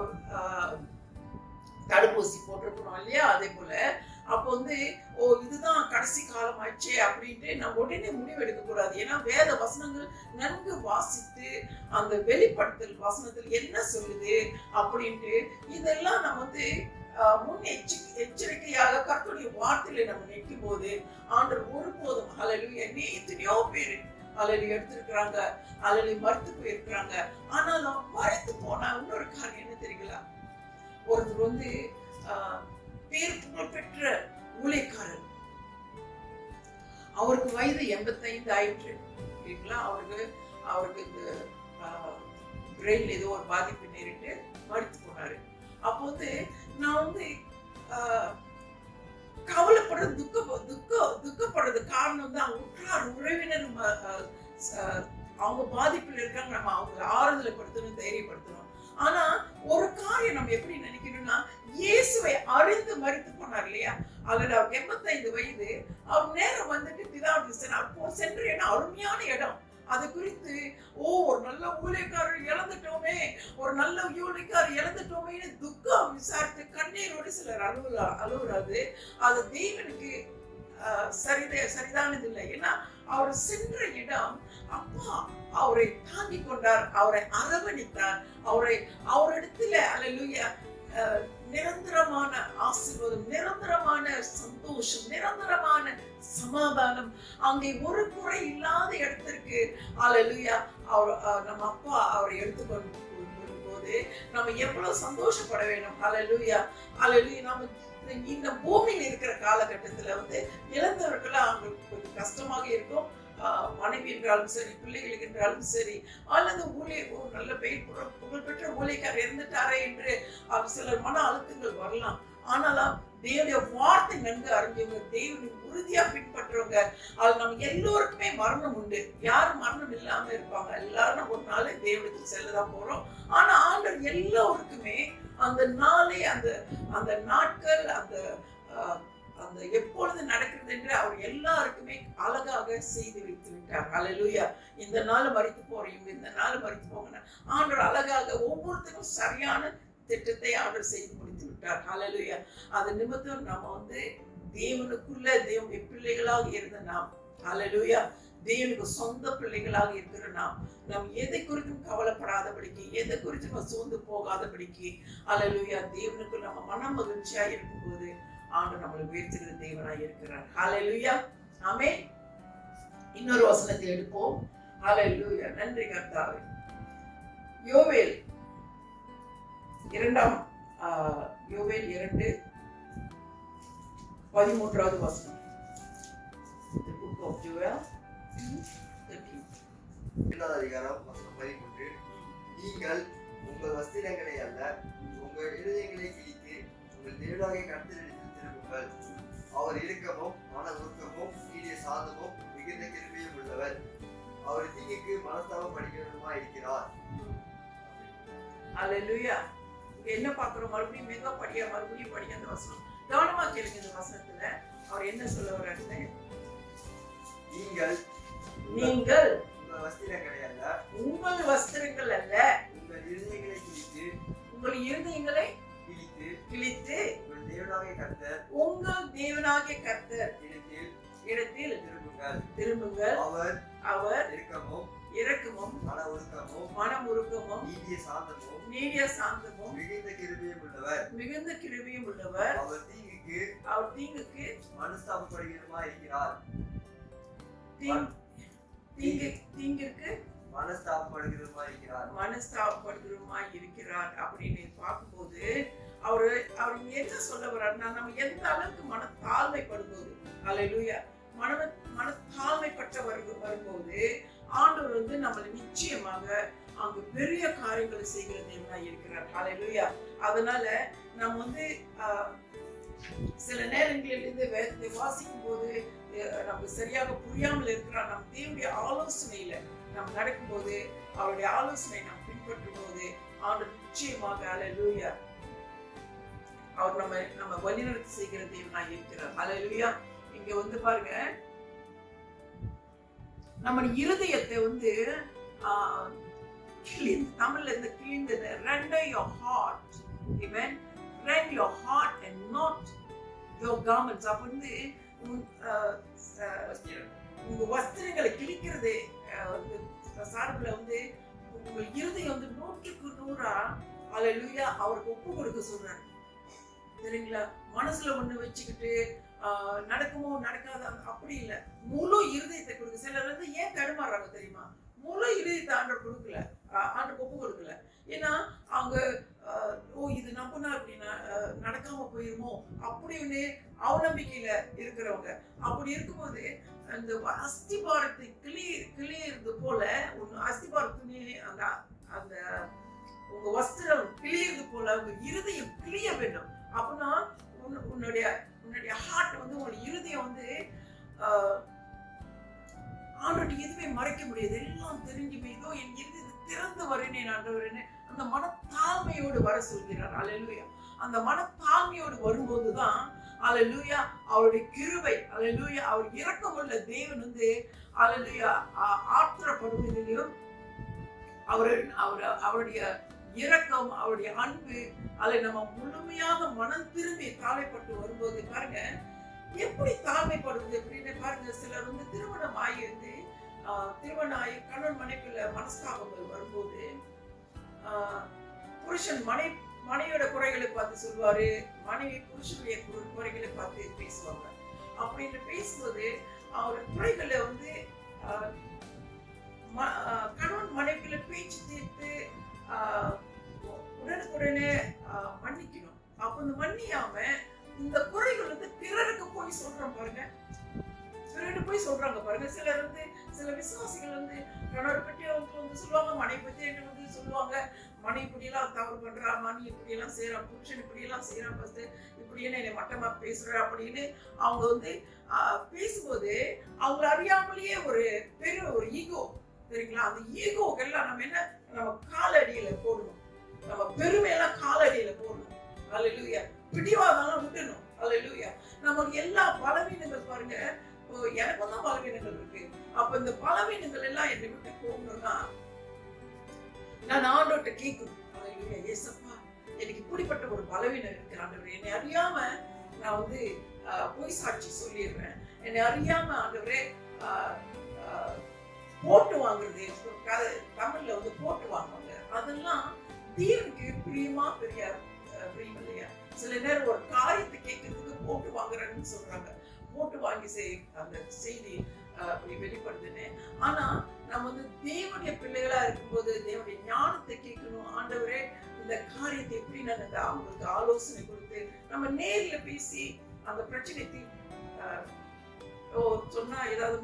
தடுப்பூசி போட்டிருக்கணும் இல்லையா? அதே போல அப்போ இதுதான் கடைசி காலம் ஆயிடுச்சே அப்படின்ட்டு நம்ம உடனே முடிவு எடுக்க கூடாது. ஏன்னா வேத வசனங்கள் நன்கு வாசித்து அந்த வெளிப்படுத்தல் வசனத்தில் என்ன சொல்லுது அப்படின்ட்டு இதெல்லாம் நம்ம முன் எச்சரிக்கையாக கர்த்தருடைய வார்த்தையில நம்ம நிற்கும் போது ஆண்டவர் ஒருபோதும் அல்லேலூயா எத்தனையோ பேரு அல்லேலூயா எடுத்திருக்கிறாங்க, அல்லேலூயா மறுத்து போயிருக்கிறாங்க. ஆனாலும் மறைத்து போனா இன்னொரு காரியம் என்ன தெரியுங்களா? ஒருத்தர் பேர் புகழ் பெற்ற ஊழியக்காரர், அவருக்கு வயது 85 ஆயிற்று இல்லைங்களா? அவருக்கு இந்த பிரெயின்ல ஏதோ ஒரு பாதிப்பு நேரிட்டு மறித்து போனாரு. அப்போ நான் கவலைப்படுறது துக்கப்படுறது காரணம் அவங்க உற்றார் உறவினர் அவங்க பாதிப்புல இருக்காங்க. நம்ம அவங்களை ஆறுதலை படுத்தணும், தைரியப்படுத்தணும். ஆனா ஒரு காரியம் நம்ம எப்படி நினைக்கணும்னா, இயேசுவை அறிந்து மரித்து போனார் இல்லையா? அல்லது அவர் 85 வயது, அவர் நேரம் பிதாவுடைய சென்ற இடம் அருமையான இடம். அது குறித்து ஒரு நல்ல ஊழியக்காரர் இழந்துட்டோமே, ஒரு நல்ல ஊழியக்காரர் இழந்துட்டோமே துக்கம் விசாரித்து கண்ணீரோடு சிலர் அழுகுறாது. அது தேவனுக்கு சரிதானது இல்லை. ஏன்னா அவர் சென்ற இடம் அப்பா அவரை தாங்கி கொண்டார், அவரை அரவணைத்தார், அவரிடத்துல அல்லேலூயா நிரந்தரமான ஆசீர்வாதம், நிரந்தரமான சந்தோஷம், நிரந்தரமான சமாதானம், அங்கே ஒரு குறை இல்லாத இடத்திற்கு அல்லேலூயா நம்ம அப்பா அவரை எடுத்துக்கொண்டு போது நம்ம எவ்வளவு சந்தோஷப்பட வேணும். அல்லேலூயா அல்லேலூயா. நம்ம இந்த பூமியில் இருக்கிற காலகட்டத்துல இழந்தவர்கள் அவங்களுக்கு கொஞ்சம் கஷ்டமாக இருக்கும். மனைவி என்றாலும் சரி, பிள்ளைகளுக்கு என்றாலும் சரி, அல்லது ஒரு நல்ல புகழ்பெற்ற ஊழியக்காரர் இருந்துட்டாரே என்று சிலர் மன அழுத்தங்கள் வரலாம். ஆனாலும் தேவனுடைய வார்த்தை நன்கு அறிஞ்சவங்க, தேவனை உறுதியா பின்பற்றுவங்க, அது நம்ம எல்லோருக்குமே மரணம் உண்டு. யாரும் மரணம் இல்லாம இருப்பாங்க? எல்லாரும் ஒரு நாளை தேவனுக்கு செல்லதான் போறோம். ஆனா ஆண்டவர் எல்லோருக்குமே அந்த நாளை அந்த நாட்கள் அந்த எப்பொழுது நடக்கிறது என்று அவர் எல்லாருக்குமே அழகாக செய்து வைத்து விட்டார். அல்லேலூயா. இந்த நாள் மரித்து போறீங்க, இந்த நாள் மரித்து போங்க, ஆண்டவர் அழகாக ஒவ்வொருத்தருக்கும் சரியான திட்டத்தை ஆண்டவர் செய்து முடித்து விட்டார். அல்லேலூயா. அது நிமித்தம் நம்ம தேவனுக்குள்ள தேவனுடைய பிள்ளைகளாக இருந்த நாம், அல்லேலூயா, தேவனுக்கு சொந்த பிள்ளைகளாக இருக்கிற நாம் எதை குறித்தும் கவலைப்படாதபடிக்கு, எதை குறித்தும் நம்ம சோர்ந்து போகாதபடிக்கு, அல்லேலூயா, தேவனுக்கு நம்ம மன மகிழ்ச்சியா இருக்கும்போது ஆண்டவர் நம்மளை உயர்த்துகிற தேவனாய் இருக்கிறார். ஹல்லேலூயா. ஆமென். இன்னொரு வசனத்தை எடுப்போம். ஹல்லேலூயா. நன்றி கர்த்தாவே. யோவேல் 2:13 வசனம். The book of Joel 13. அதிகாரம் வசனம் 13. நீங்கள் உங்கள் வஸ்திரங்களை அல்ல, உங்கள் இருதயங்களை கிழித்து உங்கள் தேவனாகிய கர்த்தரிடத்தில் திரும்புங்கள். அவர் இரக்கமும் மன உருக்கமும் நீடிய சாந்தமும் மிகுந்த கிருபையும் உள்ளவர். அவர் தீங்குக்கு மனஸ்தாபம் படிக்கிறதுமா இருக்கிறார். அல்லேலூயா. என்ன பார்க்கிறோம்? மறுபடியும் மறுபடியும் படிக்க அந்த வசனம் கவனமா கேளுங்க. இந்த வசனத்துல அவர் என்ன சொல்ல வர்றாரு? நீங்கள் உங்கள் வஸ்திரங்களை அல்ல, உங்கள் வஸ்திரங்கள் அல்ல, உங்கள் இருதயங்களை கிழித்து கிழித்து உங்கள் தேவனாகிய கர்த்தர் இடத்தில் திரும்புங்கள். அவர் இரக்கமும் மன உருக்கமும் நீடிய சாந்தமும் மிகுந்த கிருபையும் உள்ளவர். அவர் தீங்குக்கு மனஸ்தாபப்படுகிறதுமா இருக்கிறார். தீங்கிற்கு மனஸ்தாபப்படுகிறதுமா இருக்கிறார் அப்படின்னு பார்க்கும்போது அவர் என்ன சொல்ல வர்றாருன்னா, நம்ம எந்த அளவுக்கு மனத்தாழ்மைப்படும்போது, அல்லேலூயா, மனத்தாழ்மைப்பட்ட வரும்போது ஆண்டவர் நம்மளை நிச்சயமாக அங்க பெரிய காரியங்களை செய்கிற தேவனாய் இருக்கிறார். ஹல்லேலூயா. அதனால நம்ம வந்து சில நேரங்களில் இருந்து வேதத்தை வாசிக்கும் போது நமக்கு சரியாக புரியாமல் இருக்கிறார். நம் தேவனுடைய ஆலோசனையில நாம் நடக்கும்போது, அவருடைய ஆலோசனை நாம் பின்பற்றும் போது ஆண்டவர் நிச்சயமாக ஹல்லேலூயா அவர் நம்ம வழிநடத்தி செய்கிற தேவனாய் இருக்கிறார். ஹல்லேலூயா. இங்க வந்து பாருங்க, நம்ம இருதயத்தை வந்து தமிழ்ல இந்த clean render your heart, amen, rend your heart and not your garments. அப்ப வந்து உங்க வஸ்திரங்களை கிழிக்கிறது சார்பில் வந்து உங்க இருதயம் வந்து 100% ஹல்லேலூயா அவருக்கு ஒப்பு கொடுக்க சொல்றாரு. சரிங்களா? மனசுல ஒண்ணு வச்சுக்கிட்டு நடக்குமோ நடக்காத அப்படி இல்லை, முழு இருதயத்தை கொடுக்க. சிலர் வந்து ஏன் தடுமாறாங்க தெரியுமா? முழு இருதயத்தை ஆண்டவர் கொடுக்கல, ஆண்டவர் ஒப்பு கொடுக்கல. ஏன்னா அவங்க இது நம்பினா அப்படின்னா நடக்காம போயிருமோ அப்படின்னு அவநம்பிக்கையில இருக்கிறவங்க. அப்படி இருக்கும்போது அந்த அஸ்திபாரத்தை கிளியறது போல அஸ்திபாரத்துனே அந்த அந்த உங்க வஸ்திரம் கிளியறது போல உங்க இருதயம் கிளிய வேண்டும். அப்படின்னா உன்னுடைய ஹார்ட் வந்து உங்களுடைய இருதயம் வந்து ஆண்டவருக்கு எதுவுமே மறைக்க முடியாது, எல்லாம் தெரிஞ்சுமே. இதோ என் இருதயத்தை திறந்து வரேனே ஆண்டவரேன்னு அந்த மனத்தாழ்மையோடு வர சொல்கிறார். ஹல்லேலூயா. அந்த மனத்தாழ்மையோடு வரும்போதுதான் ஹல்லேலூயா அவருடைய கிருபை, ஹல்லேலூயா அவர் இரக்கமுள்ள தேவன் வந்து ஹல்லேலூயா ஆத்திரப்படுவதிலும் அவருடைய இரக்கம், அவருடைய அன்பு, அதை நம்ம முழுமையாக மனம் திரும்பி தாழ்மைப்பட்டு வரும்போது பாருங்க எப்படி தாழ்மைப்படுது அப்படின்னு பாருங்க. சிலர் வந்து திருமணம் ஆகியிருந்து கணவன் மனைவிக்குள்ள மனஸ்தாபங்கள் வரும்போது புருஷன் மனைவியோட குறைகளை பார்த்து சொல்லுவாரு, மனைவி புருஷனுடைய குறைகளை பார்த்து பேசுவாங்க. அப்படின்னு பேசும்போது அவருடைய குறைகளை வந்து கணவன் மனைவிக்குள்ள பேச்சு தீர்த்து உடனுக்குடனே மன்னிக்கணும். அப்ப இந்த மன்னியாம இந்த குறைகள் வந்து பிறருக்கு போய் சொல்றோம் பாருங்க, பிறருக்கு போய் சொல்றாங்க பாருங்க. சிலர் வந்து சில விசுவாசிகள் வந்து கணவர் பற்றி வந்து சொல்லுவாங்க, மனைவி பற்றி வந்து சொல்லுவாங்க, மனைவி இப்படியெல்லாம் தவறு பண்றா, மணி இப்படியெல்லாம் செய்யறான், புருஷன் இப்படியெல்லாம் செய்யறான், ஃபர்ஸ்ட் இப்படின்னு என்னை மட்டமா பேசுற அப்படின்னு அவங்க வந்து பேசும்போது அவங்களை அறியாமலேயே ஒரு பெரிய ஒரு ஈகோ, சரிங்களா? அந்த ஈகோக்கெல்லாம் நம்ம என்ன, நம்ம காலடியில போடணும், நம்ம பெருமையெல்லாம் காலடியில போடணும். ஹல்லேலூயா. பிடிவாதெல்லாம் விட்டணும். ஹல்லேலூயா. நமக்கு எல்லா பலவீனங்கள் பாருங்க, எனக்கும் தான் பலவீனங்கள் இருக்கு. அப்ப இந்த பலவீனங்கள் எல்லாம் என்னை விட்டு போகணும்னா நான் ஆண்டவர்கிட்ட கேட்கணும். ஹல்லேலூயா. ஏசப்பா எனக்கு இப்படிப்பட்ட ஒரு பலவீனம் இருக்கு ஆண்டவரே, என்னை அறியாம நான் வந்து பொய் சாட்சி சொல்லிடுறேன், என்னை அறியாம ஆண்டவரே போட்டு வாங்குறது, தமிழ்ல வந்து போட்டு வாங்குவாங்க, அதெல்லாம் தேவனுக்கு பிரியமா பிரியம் இல்லையா? சில நேரம் ஒரு காரியத்தை கேட்கறதுக்கு போட்டு வாங்குறேன்னு சொல்றாங்க, போட்டு வாங்கி அந்த செய்தி அப்படி வெளிப்படுதுன்னு. ஆனா நம்ம வந்து தேவனுடைய பிள்ளைகளா இருக்கும்போது தேவனுடைய ஞானத்தை கேட்கணும். ஆண்டவரே இந்த காரியத்தை எப்படி நான் அவங்களுக்கு ஆலோசனை கொடுத்து நம்ம நேரில் பேசி அந்த பிரச்சனைக்கு சொன்னா ஏதாவது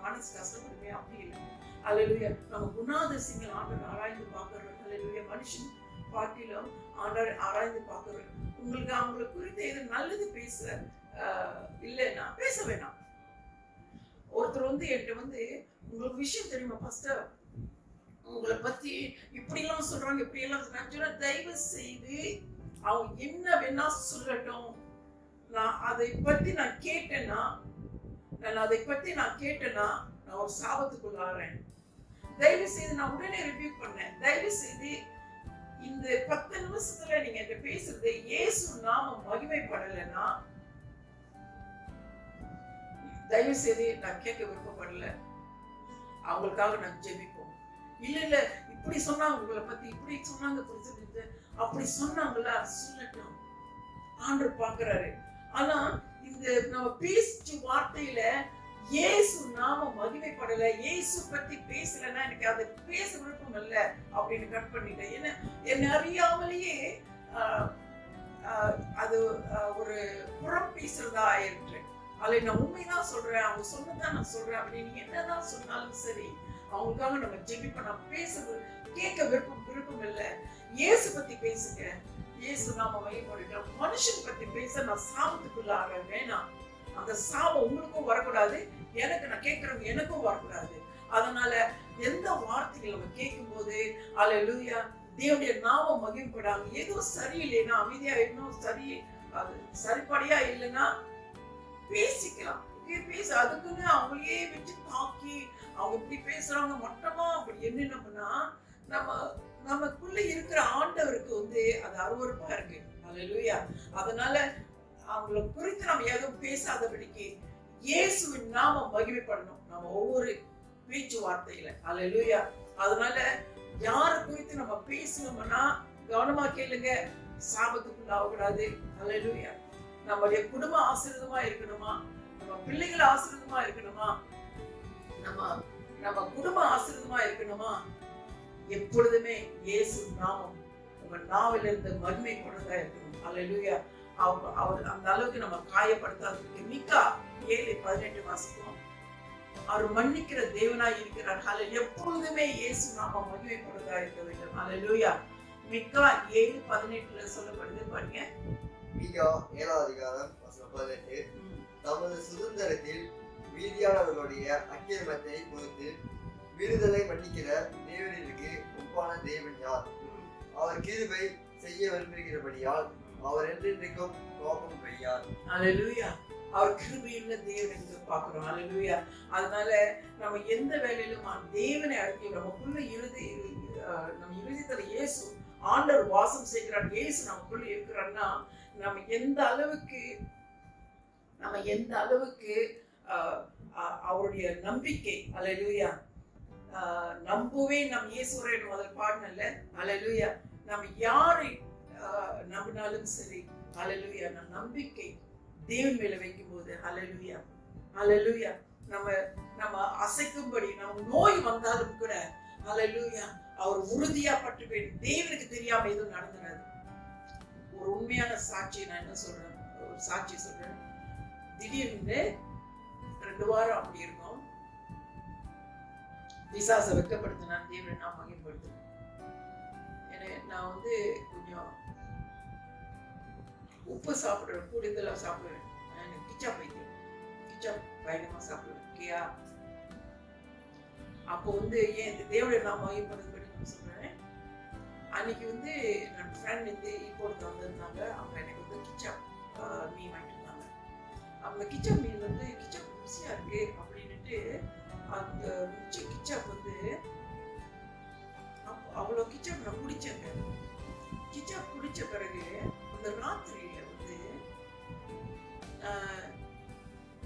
மனசு கஷ்டப்படுமே, அப்படி இல்லை. ஹல்லேலூயா. நம்ம குணாதிசயங்கள் ஆண்டவர் ஆராய்ந்து பார்க்கிறோம். ஹல்லேலூயா. மனுஷன் பார்க்கிலும் ஆண்டவர் ஆராய்ந்து பார்க்கிறோம். உங்களுக்கு அவங்களை குறித்து எது நல்லது பேச இல்லைன்னா பேச வேணாம். ஒருத்தர் வந்து என்கிட்ட வந்து உங்களுக்கு விஷயம் தெரியுமா பாஸ்டர், உங்களை பத்தி இப்படி எல்லாம் சொல்றாங்க, இப்படி எல்லாம் சொல்றாங்க, தயவு செய்து அவங்க என்ன வேணா சொல்லட்டும், நான் அதை பத்தி நான் கேட்டேன்னா நான் ஒரு சாபத்துக்குள்ளாறேன். தயவு செய்து நான் உடனே ரிவ்யூ பண்ணேன். தயவு செய்து இந்த 10 நிமிஷத்துல நீங்க என்கிட்ட பேசுறது இயேசு நாம மகிமைப்படலைன்னா தயவு செய்து நான் கேட்க விருப்பப்படல, அவங்களுக்காக நான் ஜெபிப்போம். இல்ல இப்படி சொன்னாங்க உங்களை பத்தி, இப்படி சொன்னாங்க, அப்படி சொன்னாங்களா, சொல்லட்டும், ஆண்டவர் பார்க்கிறாரு. ஆனா இந்த நம்ம பேச்சு வார்த்தையில இயேசு நாம மகிமைப்படல, இயேசு பத்தி பேசலன்னா எனக்கு அதை பேச விருப்பம் இல்லை அப்படின்னு கட் பண்ணிட்டேன். ஏன்னா என்னை அறியாமலேயே அது ஒரு புறம் பேசுறதா ஆயிடுச்சு. அதை நான் உண்மைதான் சொல்றேன், அவங்க சொன்னதான் நான் சொல்றேன் அப்படின்னு என்னதான் சொன்னாலும் சரி அவங்களுக்காக நம்ம ஜெபிப்ப நான் கேட்க விருப்பம் இல்லை. இயேசு பத்தி பேசுங்க. இயேசு நாம மையப்படுகிறோம். மனுஷன் பத்தி பேச நான் சாபத்துக்குள்ள ஆக வேணாம். அந்த சாபம் உங்களுக்கும் வரக்கூடாது, நான் கேட்கிறவங்க எனக்கும் வரக்கூடாது. அதனால எந்த வார்த்தைகள் நம்ம கேட்கும் போது அல்லேலூயா தேவனுடைய நாமம் மகிமைப்படாம ஏதோ சரியில்லைன்னா அமைதியா இன்னும் சரிப்படியா இல்லைன்னா பேசிக்கலாம். பேச அதுக்குன்னு அவங்களையே வச்சு தாக்கி அவங்க இப்படி பேசுறாங்க மட்டமா அப்படி என்னன்னா நமக்குள்ள இருக்கிற ஆண்டவருக்கு அது அருவருப்பா இருக்கு. அல்லேலூயா. அதனால அவங்கள குறித்து நம்ம எதுவும் பேசாதபடிக்கு இயேசுவின் நாமம் மகிமைப்படணும் நம்ம ஒவ்வொரு பேச்சுவார்த்தையில. அல்லேலூயா. அதனால யார குறித்து நம்ம பேசணும்னா கவனமா கேளுங்க. சாபத்துக்குள்ள ஆகக்கூடாது. அல்லேலூயா. நம்முடைய குடும்பம் ஆசீர்வாதமா இருக்கணுமா, நம்ம பிள்ளைகள் ஆசீர்வாதமா இருக்கணுமா, நம்ம குடும்பம் ஆசீர்வாதமா இருக்கணுமா, எப்பொழுதுமே இயேசு நாமம் உங்க நாவில இருந்து மகிமை கொண்டதா இருக்கணும். அல்லேலூயா. அவர் அந்த அளவுக்கு நம்ம காயப்படுத்தாததுக்கு மிக்கா 7:18 வாசிப்போம். அவர் மன்னிக்கிற தேவனாய் இருக்கிறார். எப்பொழுதுமே இயேசு நாமம் மகிமை கொண்டதா இருக்க வேண்டும். அல்லேலூயா. மிக்கா 7:18 சொல்லப்படுது பாருங்க. மீகா 7:18 தமது சுதந்திரத்தில் மீதியானவர்களுடைய அக்கிரமத்தை பொறுத்து விடுதலை மன்னிக்கிற தேவனிற்கு ஒப்பான தேவன் யார்? அவர் கிருபை செய்ய விரும்புகிறபடியால் அவர் என்றென்றைக்கும் கோபம் வையார். அல்லேலூயா. அவர் கிருபையுள்ள தேவன் என்று பார்க்கிறோம். அல்லேலூயா. அதனால நம்ம எந்த வேலையிலும் தேவனை அழைக்க நமக்குள்ள நம்ம இருதயத்துல இயேசு ஆண்டவர் வாசம் செய்கிறார், இயேசு நமக்குள்ள இருக்கிறார்னா நம்ம எந்த அளவுக்கு அவருடைய நம்பிக்கை. அல்லேலூயா. நம்புவே நம் இயேசுவை முதல் பாடல. அல்லேலூயா. நம்ம யாரை நம்பினாலும் சரி, அல்லேலூயா, நம் நம்பிக்கை தேவன் மேல வைக்கும் போது அல்லேலூயா அல்லேலூயா நம்ம அசைக்கும்படி நம்ம நோய் வந்தாலும் கூட அல்லேலூயா அவர் உறுதியா பட்டுவேன். தேவனுக்கு தெரியாம எதுவும் நடந்துடாது. ஒரு உண்மையான சாட்சி நான் என்ன சொல்றேன், ஒரு சாட்சி சொல்றேன். திடீர்னு 2 வாரம் அப்படி இருக்கும், பிசாச வெக்கப்படுத்தினா தேவனை நான் மகிமைப்படுத்துவேன். நான் கொஞ்சம் உப்பு சாப்பிடுவேன், கூடுதலா சாப்பிடுவேன். எனக்கு கிச்சா பைத்தியம், கிச்சா பயங்கரமா சாப்பிடுவேன். ஓகேயா? அப்போ ஏன் இந்த தேவனை நான் மகிமைப்படுத்தும்படி நான் சொல்றேன். அன்னைக்கு நான் ஃப்ரெண்ட் இப்போ வந்திருந்தாங்க. அவங்க எனக்கு கிச்சா மீன் வாங்கிட்டு இருந்தாங்க. அவங்க கிச்சா மீன் கிச்சா ருசியா இருக்கு அப்படின்னுட்டு அந்த கிச்சா அவ்வளோ கிச்சா நான் குடிச்சேங்க. கிச்சா குடிச்ச பிறகு அந்த ராத்திரியில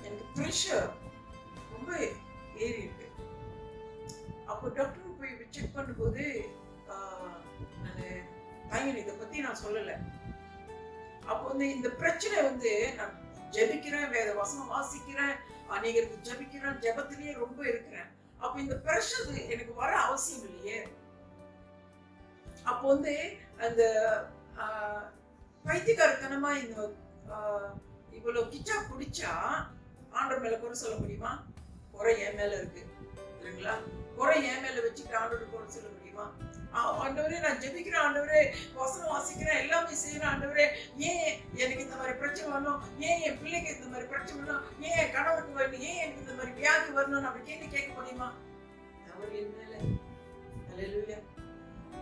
எனக்கு ப்ரெஷர் ரொம்ப ஏறி இருக்கு. அப்போ டாக்டர் போய் செக் பண்ணும்போது நான் இதை பத்தி நான் சொல்லலை. அப்போ இந்த பிரச்சனை நான் ஜெபிக்கிறேன், வேத வசனம் வாசிக்கிறேன், அநேகருக்கு ஜெபிக்கிறேன், ஜெபத்திலேயே ரொம்ப இருக்கிறேன். அப்ப இந்த பிரஷர் எனக்கு வர அவசியம் இல்லையே. அப்போ அந்த பைத்தியக்காரத்தனமா இவ்வளவு கிச்சா குடிச்சா ஆண்டவர் மேல குறை சொல்ல முடியுமா? குறை என் மேல இருக்கு இல்லைங்களா? குறை என் மேல வச்சுக்கிட்டு ஆண்டவர் குறை சொல்ல முடியுமா? ஆண்டவரே நான் ஜெபிக்கிறேன், ஆண்டவரே வசனம் வாசிக்கிறேன், எல்லாமே செய்யறேன், ஆண்டவரே ஏன் எனக்கு இந்த மாதிரி பிரச்சனை வரணும், ஏன் என் பிள்ளைக்கு இந்த மாதிரி பிரச்சனை வரணும், ஏன் என் கணவருக்கு வரணும், ஏன் எனக்கு இந்த மாதிரி வியாதி வரணும் அப்படி கேட்க முடியுமா? தவறு என் மேல. அல்லேலூயா.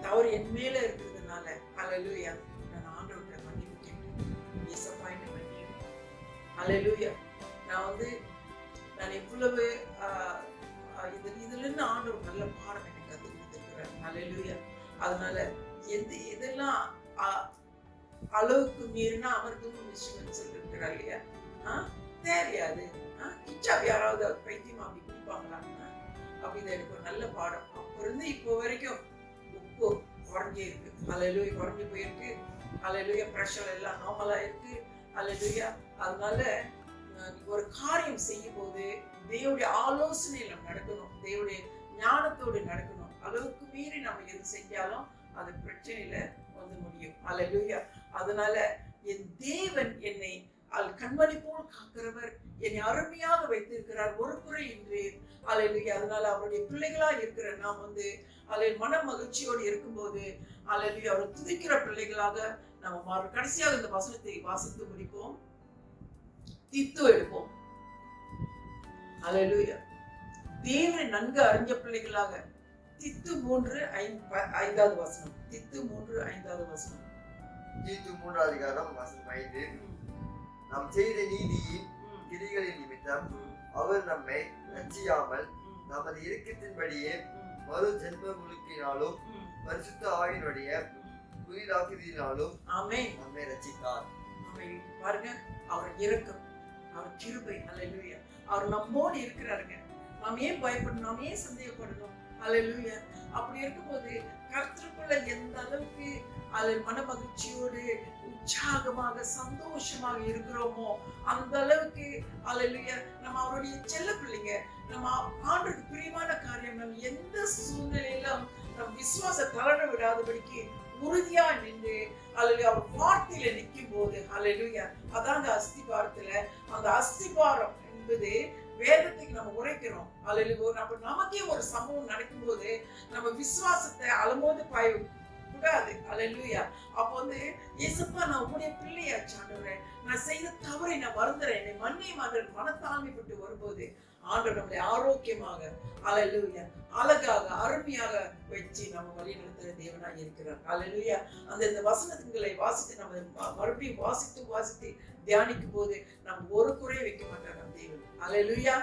தவறு என் மேல இருக்கிறதுனால அல்லேலூயா நான் ஆண்டவர்கிட்ட மன்னிப்பு கேட்டேன். இயேசுப்பா என்னை மன்னியும். அல்லேலூயா. நான் எவ்வளவு இதுல இருந்து ஆண்டவர் நல்ல பாடம் எனக்கு கத்து கொடுத்திருக்கிறார். அல்லேலூயா. அதனால எதெல்லாம் அளவுக்கு மீறினா அமர்த்தும் விஷயம் சொல்லிருக்கிறார் இல்லையா? தேவையாது. கிச்சா யாராவது பைத்தியமா அப்படி குடிப்பாங்களா? அப்படி இது எனக்கு ஒரு நல்ல பாடம். அப்ப இருந்து இப்போ வரைக்கும் உப்பு குறைஞ்சே இருக்கு. அல்லேலூயா. குறைஞ்சு போயிருக்கு. அல்லேலூயா. பிரஷர் எல்லாம் நார்மலா இருக்கு. அல்லேலூயா. அதனால ஒரு காரியம் செய்யும் போது தேவனுடைய ஆலோசனையில நடக்கணும், தேவனுடைய ஞானத்தோடு நடக்கணும். அளவுக்கு மீறி நம்ம எது செஞ்சாலும் அது பிரச்சனையில முடியும். அல்லேலூயா. அதனால என் தேவன் என்னை கண்மணி போல் காக்கிறவர் என்னை அருமையாக வைத்திருக்கிறார், ஒரு குறை இன்றி. அல்லேலூயா. அதனால அவருடைய பிள்ளைகளா இருக்கிற நாம் மன மகிழ்ச்சியோடு இருக்கும்போது அல்லேலூயா அவரை துதிக்கிற பிள்ளைகளாக நம்ம மாறும். கடைசியாக இந்த வசனத்தை வாசித்து முடிப்போம். தித்து எடுப்போம். அல்லேலூயா. தேவனை நன்கு அறிஞ்ச பிள்ளைகளாக தித்து 3:5 வசனம். தித்து 3:5 வசனம். தீத்து 3 அதிகாரம் வசனம் 5. நாம் செய்த நீதியின் கிரிகளின் நிமித்தம் அவர் நம்மை ரட்சியாமல் நமது இறுக்கத்தின்படியே மறு ஜென்ம முழுக்கினாலும் பரிசுத்த ஆவியினுடைய புதிதாக்குதினாலும் நம்மை ரட்சித்தார். பாருங்க, அவர் இரக்கம், அவர் கிருபை. அல்லேலூயா. அவர் நம்மோடு இருக்கிறாருங்க. நாம் ஏன் பயப்படணும்? நாம் ஏன் சந்தேகப்படணும்? அல்லேலூயா. அப்படி இருக்கும்போது கர்த்தருக்குள்ள எந்த அளவுக்கு மன மகிழ்ச்சியோடு உற்சாகமாக சந்தோஷமாக இருக்கிறோமோ அந்த அளவுக்கு அல்லேலூயா நம்ம அவருடைய செல்ல பிள்ளைங்க. நம்ம ஆண்டவருக்கு பிரியமான காரியம் நம்ம எந்த சூழ்நிலையிலும் நம் விசுவாச தளர விடாதபடிக்கு உறுதியா நின்று அல்லேலூயா அவர் வார்த்தையில நிற்கும் போது அல்லேலூயா அதாங்க அஸ்திபாரத்துல. அந்த அஸ்திபாரம் என்பது வேதத்துக்கு நம்ம உரைக்கிறோம். அல்லேலூயா. அப்ப நமக்கே ஒரு சம்பவம் நடக்கும் போது நம்ம விசுவாசத்தை அலமோது பாய கூடாது. அல்லேலூயா. அப்போ ஏசப்பா நான் உங்களுடைய பிள்ளையாச்சு ஆண்டவரே, நான் செய்த தவறை நான் வருந்துறேன், என்னை மன்னியும் ஆண்டவர் மனத்தாழ்மைப்பட்டு வரும்போது ஆண்டவர் நம்மளை ஆரோக்கியமாக அல்லேலூயா அழகாக அருமையாக வச்சு நம்ம வழி நடத்துகிற தேவனாக இருக்கிறார். அல்லேலூயா. இந்த வசனங்களை வாசித்து நம்ம மறுபடியும் வாசித்து தியானிக்கும் போது நம்ம ஒரு குறைய வைக்க மாட்டாங்க தேவன். அல்லேலூயா.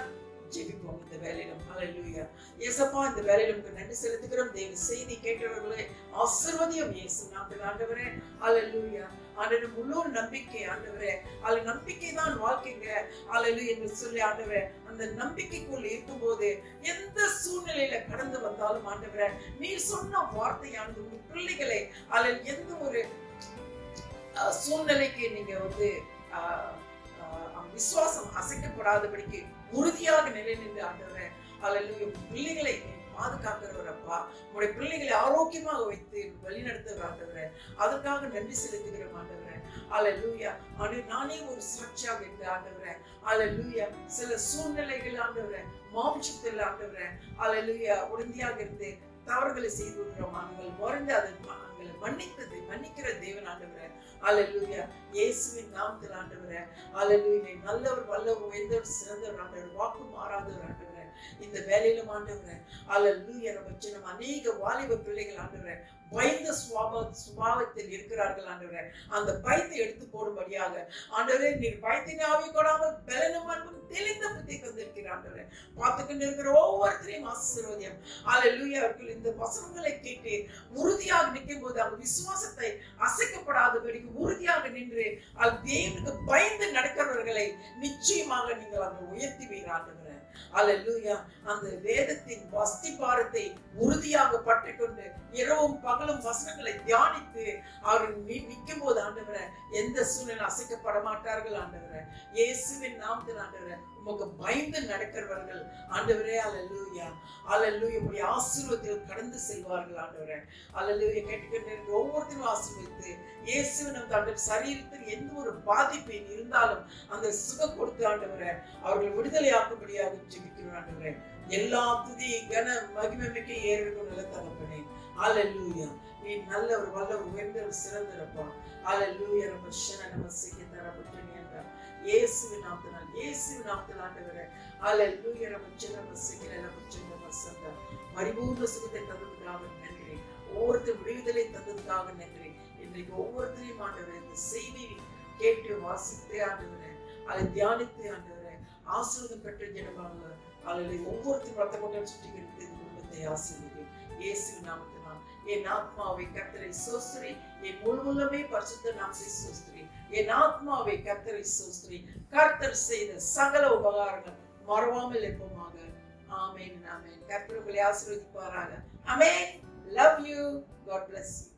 ஜெபிப்போம் இந்த வேலையிலும். அல்லேலூயா. ஏசப்பா இந்த வேலையிலும் நன்றி செலுத்துகிறோம். தேவ செய்தி கேட்டவர்களை ஆசீர்வதியும் இயேசு நாமத்தில் ஆண்டவரே. அல்லேலூயா. ஆண்டவரே முழு நம்பிக்கை ஆண்டவரே, அது நம்பிக்கை தான் வாழ்க்கைங்க. அல்லேலூயா என்று சொல்லி ஆண்டவரே அந்த நம்பிக்கைக்குள்ள இருக்கும்போது எந்த சூழ்நிலையில கடந்து வந்தாலும் ஆண்டவரே நீர் சொன்ன வார்த்தையானது உங்க பிள்ளைகளை எந்த ஒரு சூழ்நிலைக்கு நீங்க விசுவாசம் அசைக்கப்படாதபடிக்கு உறுதியாக நிலை நின்று ஆண்டவரே அல்லேலூயா பிள்ளைகளை பாதுகாக்கிறவரப்பா, உங்களுடைய பிள்ளைகளை ஆரோக்கியமாக வைத்து வழிநடத்துகிற ஆண்டவரே, அதற்காக நன்றி செலுத்துகிறோம் ஆண்டவரே. அல்லேலூயா. நானே ஒரு சாட்சியாக இருந்த ஆண்டவரே. அல்லேலூயா. சில சூழ்நிலைகள் ஆண்டவரே மாம்சத்தில் ஆண்டவரே அல்லேலூயா உடந்தையாக இருந்து தவறுகளை செய்து விடுறோம். நாங்கள் மறந்து அதை மன்னிக்கிற தேவன் ஆண்டவரே. அல்லேலூயா. இயேசுவின் நாமத்தில் ஆண்டவரே. அல்லேலூயா. நல்லவர் வல்லவர் உயர்ந்தவர் சிறந்தவர் ஆண்டவர், வாக்கு மாறாதவர் ஆண்டவரே. இந்த வேலையிலும் ஆண்டவரே அல்லேலூயா நம்ம அநேக வாலிப பிள்ளைகள் ஆண்டவரே பயந்த சுபாவத்தில் இருக்கிறார்கள் ஆண்டவரே. அந்த பயத்தை எடுத்து போடும்படியாக ஆண்டவரே நீர் பயத்தின் ஆவி கொடாமல் பலனும் அன்பும் தெளிந்த புத்தி தந்திருக்கிறார் ஆண்டவரே. பார்த்துக்கிட்டு இருக்கிற ஒவ்வொருத்தரையும் ஆசீர்வதியம். அல்லேலூயா. அவர்கள் இந்த வசனங்களை கேட்டு உறுதியாக நிற்கும் போது அவங்க விசுவாசத்தை அசைக்கப்படாதபடிக்கு உறுதியாக நின்று தேவனுக்கு பயந்து நடக்கிறவர்களை நிச்சயமாக நீங்கள் அங்கு உயர்த்துவீர் ஆண்டவரே. அல்லேலூயா. அந்த வேதத்தின் அஸ்திபாரத்தை உறுதியாக பற்றிக்கொண்டு இரவும் பகலும் வசனங்களை தியானித்து அவர்கள் நிற்கும் போது ஆண்டவரே எந்த சூழ்நிலை அசைக்கப்பட மாட்டார்கள் ஆண்டவரே. இயேசுவின் நாமத்தில் ஆண்டவரே உமக்கு பயந்து நடக்கிறவர்கள் ஆண்டவரே. அல்லேலூயா. அல்லேலூயா. இப்படி ஆசீர்வாதத்தில் கடந்து செல்வார்கள் ஆண்டவரே. அல்லேலூயா. கேட்டுக்கிட்டு ஒவ்வொருத்தரும் ஆசீர்வதித்து இயேசுவின் அந்த சரீரத்தில் எந்த ஒரு பாதிப்பு இருந்தாலும் அந்த சுகம் கொடுத்து ஆண்டவரே அவர்கள் விடுதலையாக்கும்படியாக ஜெபிக்கிறோம் ஆண்டவரே. எல்லா துதி கன மகிமைமிக்க ஏறெடுக்கும் நல்ல தகப்பனே. அல்லேலூயா. நீ நல்லவர் வல்லவர் உயர்ந்தவர் சிறந்தவரப்பா. அல்லேலூயா. நம்ம நமஸ்தே தரப்பட்டீங்க இயேசுவின் நாமத்தில் ஆண்டவரே. அல்லேலூயா. பரிபூர்ண சுகத்தை தந்ததுக்காக நன்றி. ஒவ்வொருத்தர் விடுதலை தந்ததுக்காக நன்றி. இன்றைக்கு ஒவ்வொருத்தரையும் ஆண்டவரே இந்த செய்தி கேட்டு வாசித்து ஆண்டவரே அதை தியானித்து ஆண்டவரே ஆசீர்வாதம் பெற்ற ஜனமாக அல்லேலூயா ஒவ்வொருத்தரும் ரத்த கொண்டால் சுற்றிக்கிறது குடும்பத்தை ஆசீர்வதி இயேசுவின் நாமத்தினால். என் ஆத்மாவை கர்த்தரை ஸ்தோத்திரி, என் முழுவதுமே பரிசுத்த நாமத்தை ஸ்தோத்திரி. என் ஆத்மாவை கர்த்தரை ஸ்தோத்திரி. கர்த்தர் செய்த சகல உபகாரங்கள் மறவாமல் இருப்போமாக. ஆமென். ஆமென். கர்த்தர் உங்களை ஆசீர்வதிப்பாராக. ஆமென். Love you. God bless you.